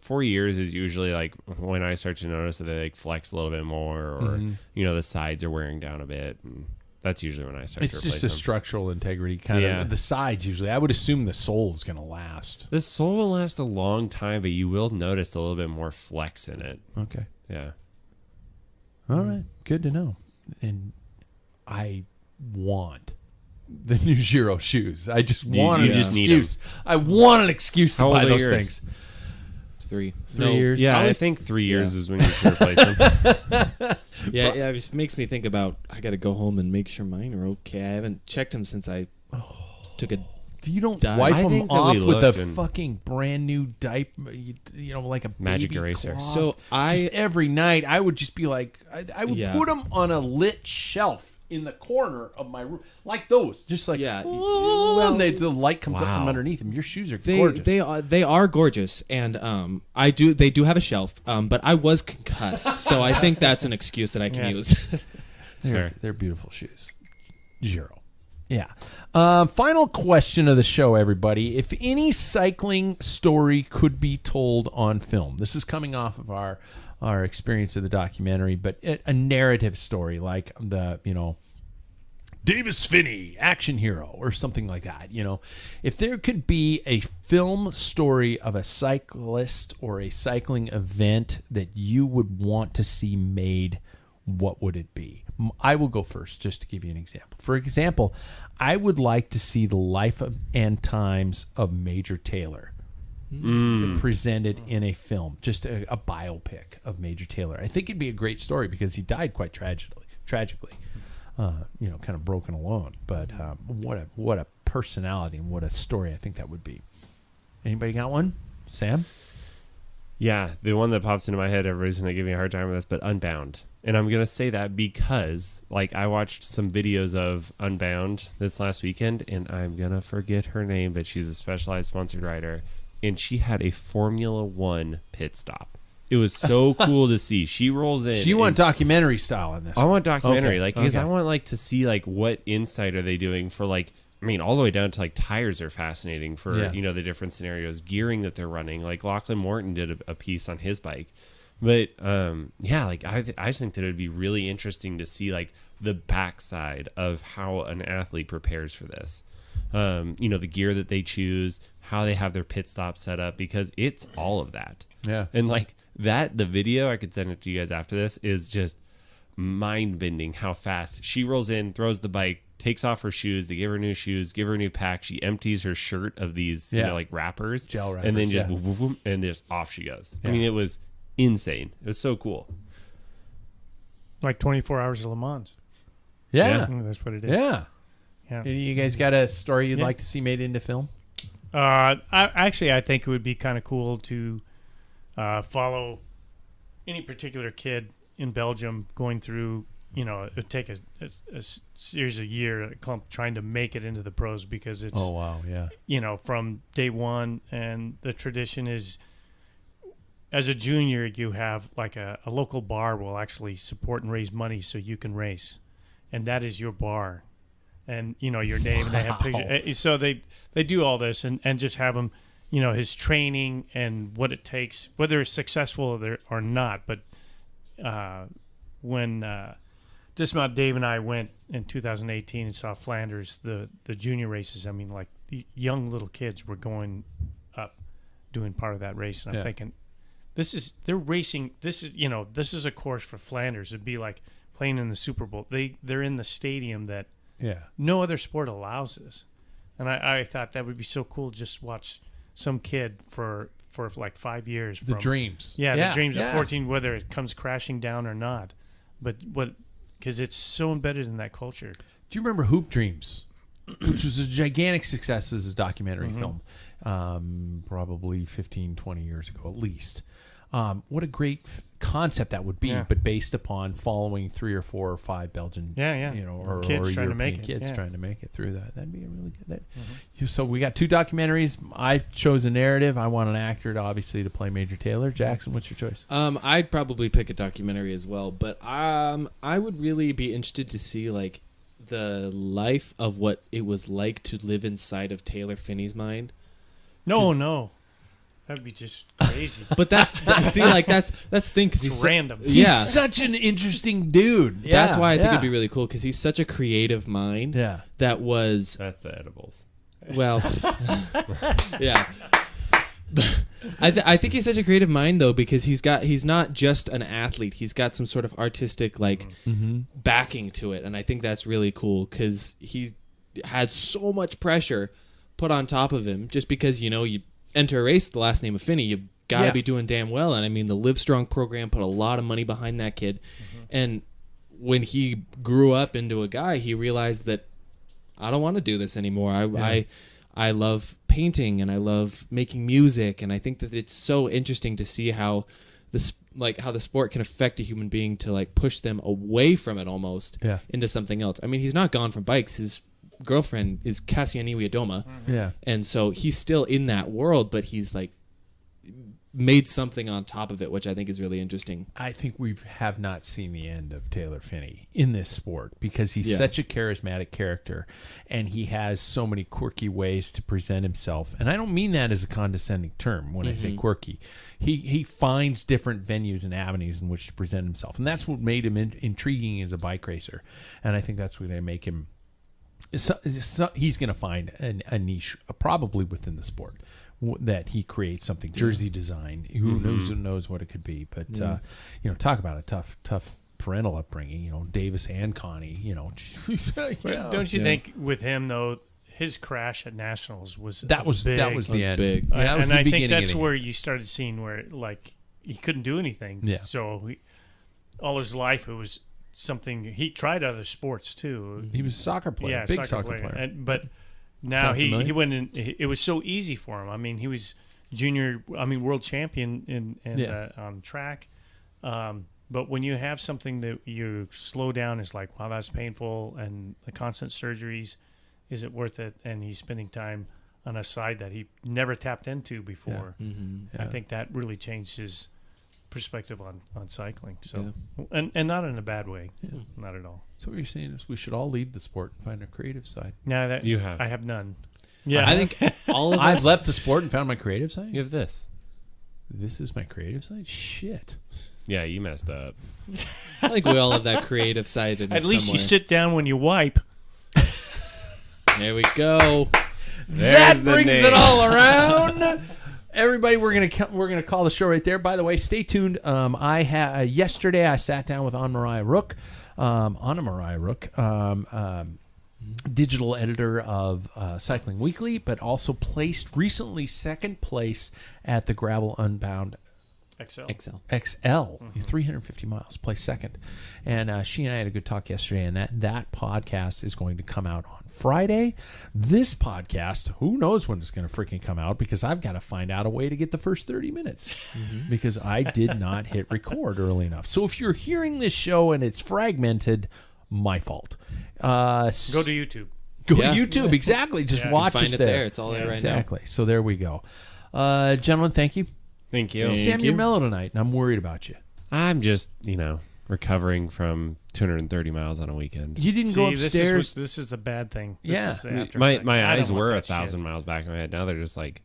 4 years is usually like when I start to notice that they like flex a little bit more, or the sides are wearing down a bit, and that's usually when I start to replace them. It's just a structural integrity kind of. The sides usually. I would assume the sole is going to last. The sole will last a long time, but you will notice a little bit more flex in it. Okay. Yeah. All right. Good to know. And I want the new Giro shoes. I just want an excuse. I want an excuse to buy those things. 3 years. Yeah, I think 3 years is when you should replace them. It makes me think about I got to go home and make sure mine are okay. I haven't checked them since I took a. You don't wipe them off with a fucking brand new diaper, like a magic baby eraser. Cloth. So just every night I would just be like, I would put them on a lit shelf in the corner of my room, like those, just like and the light comes up from underneath them. Your shoes are gorgeous. They are gorgeous, and they do have a shelf, but I was concussed, so I think that's an excuse that I can use. They're beautiful shoes. Giro. Yeah. Final question of the show, everybody. If any cycling story could be told on film, this is coming off of our experience of the documentary, but a narrative story like the, Davis Finney, action hero, or something like that. If there could be a film story of a cyclist or a cycling event that you would want to see made, what would it be? I will go first just to give you an example. For example, I would like to see the life and times of Major Taylor presented in a film, just a biopic of Major Taylor. I think it'd be a great story because he died quite tragically, kind of broken alone. But what a personality and what a story I think that would be. Anybody got one? Sam? Yeah, the one that pops into my head, everybody's going to give me a hard time with this, but Unbound. And I'm going to say that because, I watched some videos of Unbound this last weekend, and I'm going to forget her name, but she's a Specialized sponsored rider, and she had a Formula One pit stop. It was so cool to see. She rolls in. So you want documentary style in this? I want documentary, because I want to see what insight are they doing for all the way down to tires are fascinating for the different scenarios, gearing that they're running. Lachlan Morton did a piece on his bike But yeah, like I just think that it would be really interesting to see like the backside of how an athlete prepares for this. The gear that they choose, how they have their pit stop set up, because it's all of that. Yeah. And like that, the video, I could send it to you guys after this, is just mind bending how fast she rolls in, throws the bike, takes off her shoes, they give her new shoes, give her a new pack. She empties her shirt of these, like wrappers, gel wrappers, and then just whoop, whoop, whoop, and just off she goes. I mean, it was insane. It was so cool. Like 24 hours of Le Mans. Yeah. That's what it is. Yeah. Yeah. You guys got a story you'd like to see made into film? I think it would be kind of cool to follow any particular kid in Belgium going through, it would take a series of years, a clump trying to make it into the pros, because it's, Oh, wow. Yeah. From day one. And the tradition is, as a junior, you have like a local bar will actually support and raise money so you can race. And that is your bar. And, your name, and they have pictures. So they do all this and just have him, his training and what it takes, whether it's successful or not. But when Dismount Dave and I went in 2018 and saw Flanders, the junior races, I mean, like the young little kids were going up doing part of that race. And I'm thinking, they're racing. This is a course for Flanders. It'd be like playing in the Super Bowl. They're in the stadium that no other sport allows this. And I thought that would be so cool, just watch some kid for like 5 years. The dreams. The dreams of 14, whether it comes crashing down or not. But because it's so embedded in that culture. Do you remember Hoop Dreams, which was a gigantic success as a documentary film, probably 15, 20 years ago at least. What a great concept that would be, but based upon following 3 or 4 or 5 Belgian, or kids trying European to make it, kids trying to make it through that. That'd be a really good. So we got 2 documentaries. I chose a narrative. I want an actor, obviously, to play Major Taylor. Jackson, what's your choice? I'd probably pick a documentary as well, but I would really be interested to see like the life of what it was like to live inside of Taylor Finney's mind. No. That'd be just crazy. But that's the thing, because he's random. He's such an interesting dude. That's why I think it'd be really cool, because he's such a creative mind. Yeah, that was. That's the edibles. Well, yeah. I think he's such a creative mind though, because he's not just an athlete. He's got some sort of artistic backing to it, and I think that's really cool, because he had so much pressure put on top of him just because you enter a race with the last name of Finney, you've got to be doing damn well. And I mean, the Live Strong program put a lot of money behind that kid. And when he grew up into a guy, he realized that I don't want to do this anymore. I love painting and I love making music, and I think that it's so interesting to see how the sport can affect a human being to like push them away from it almost into something else. I mean, he's not gone from bikes. His girlfriend is Cassianiwi Adoma, and so he's still in that world, but he's like made something on top of it, which I think is really interesting. I think we have not seen the end of Taylor Finney in this sport, because he's such a charismatic character, and he has so many quirky ways to present himself. And I don't mean that as a condescending term when I say quirky. He finds different venues and avenues in which to present himself, and that's what made him intriguing as a bike racer. And I think that's what they make him. He's going to find a niche, probably within the sport, that he creates something. Jersey design, who knows what it could be. But talk about a tough parental upbringing. Davis and Connie. Don't you think with him though, his crash at Nationals was the end. Big. That was and the I think beginning that's of the where you started seeing where like he couldn't do anything. Yeah. So all his life it was something. He tried other sports too. He was a soccer player, big soccer player. But now he went in. It was so easy for him. I mean, he was world champion on track. But when you have something that you slow down, it's like, wow, that's painful, and the constant surgeries, is it worth it? And he's spending time on a side that he never tapped into before. I think that really changed his perspective on cycling. So and not in a bad way. Not at all. So what you're saying is we should all leave the sport and find a creative side. No, that you have. I have none. Yeah, I think all of us. I've left the sport and found my creative side. You have this. This is my creative side? Shit. Yeah, you messed up. I think we all have that creative side in us At least you somewhere. sit down when you wipe. There we go. That the brings name. it all around. Everybody, we're gonna call the show right there. By the way, stay tuned. Yesterday I sat down with Anna Maria Rook, digital editor of Cycling Weekly, but also placed recently second place at the Gravel Unbound XL. XL, 350 miles, placed second. And she and I had a good talk yesterday, and that podcast is going to come out on Friday. This podcast, who knows when it's going to freaking come out, because I've got to find out a way to get the first 30 minutes because I did not hit record early enough. So if you're hearing this show and it's fragmented, my fault. Go to YouTube. Go Yeah. to YouTube, exactly. Just Yeah, watch Find us it there. there. It's all there right now. Exactly. So there we go. Gentlemen, thank you. Thank you. Sam, you're mellow tonight, and I'm worried about you. I'm just, recovering from 230 miles on a weekend. You didn't go upstairs. This is a bad thing. Yeah. This is the after My effect. I eyes don't want were that 1,000 shit. miles back in my head. Now they're just like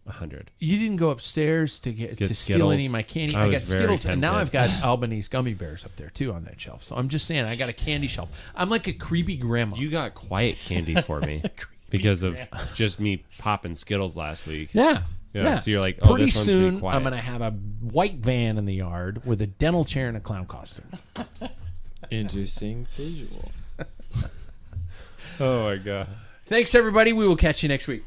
100. You didn't go upstairs to steal Skittles. any of my candy. I I was got very Skittles, and now tempted. I've got Albanese gummy bears up there too on that shelf. So I'm just saying, I got a candy shelf. I'm like a creepy grandma. You got quiet candy for me because of just me popping Skittles last week. Yeah. So you're like, oh, Pretty this one's gonna be soon, quiet. I'm going to have a white van in the yard with a dental chair and a clown costume. Interesting visual. Oh my god. Thanks, everybody. We will catch you next week.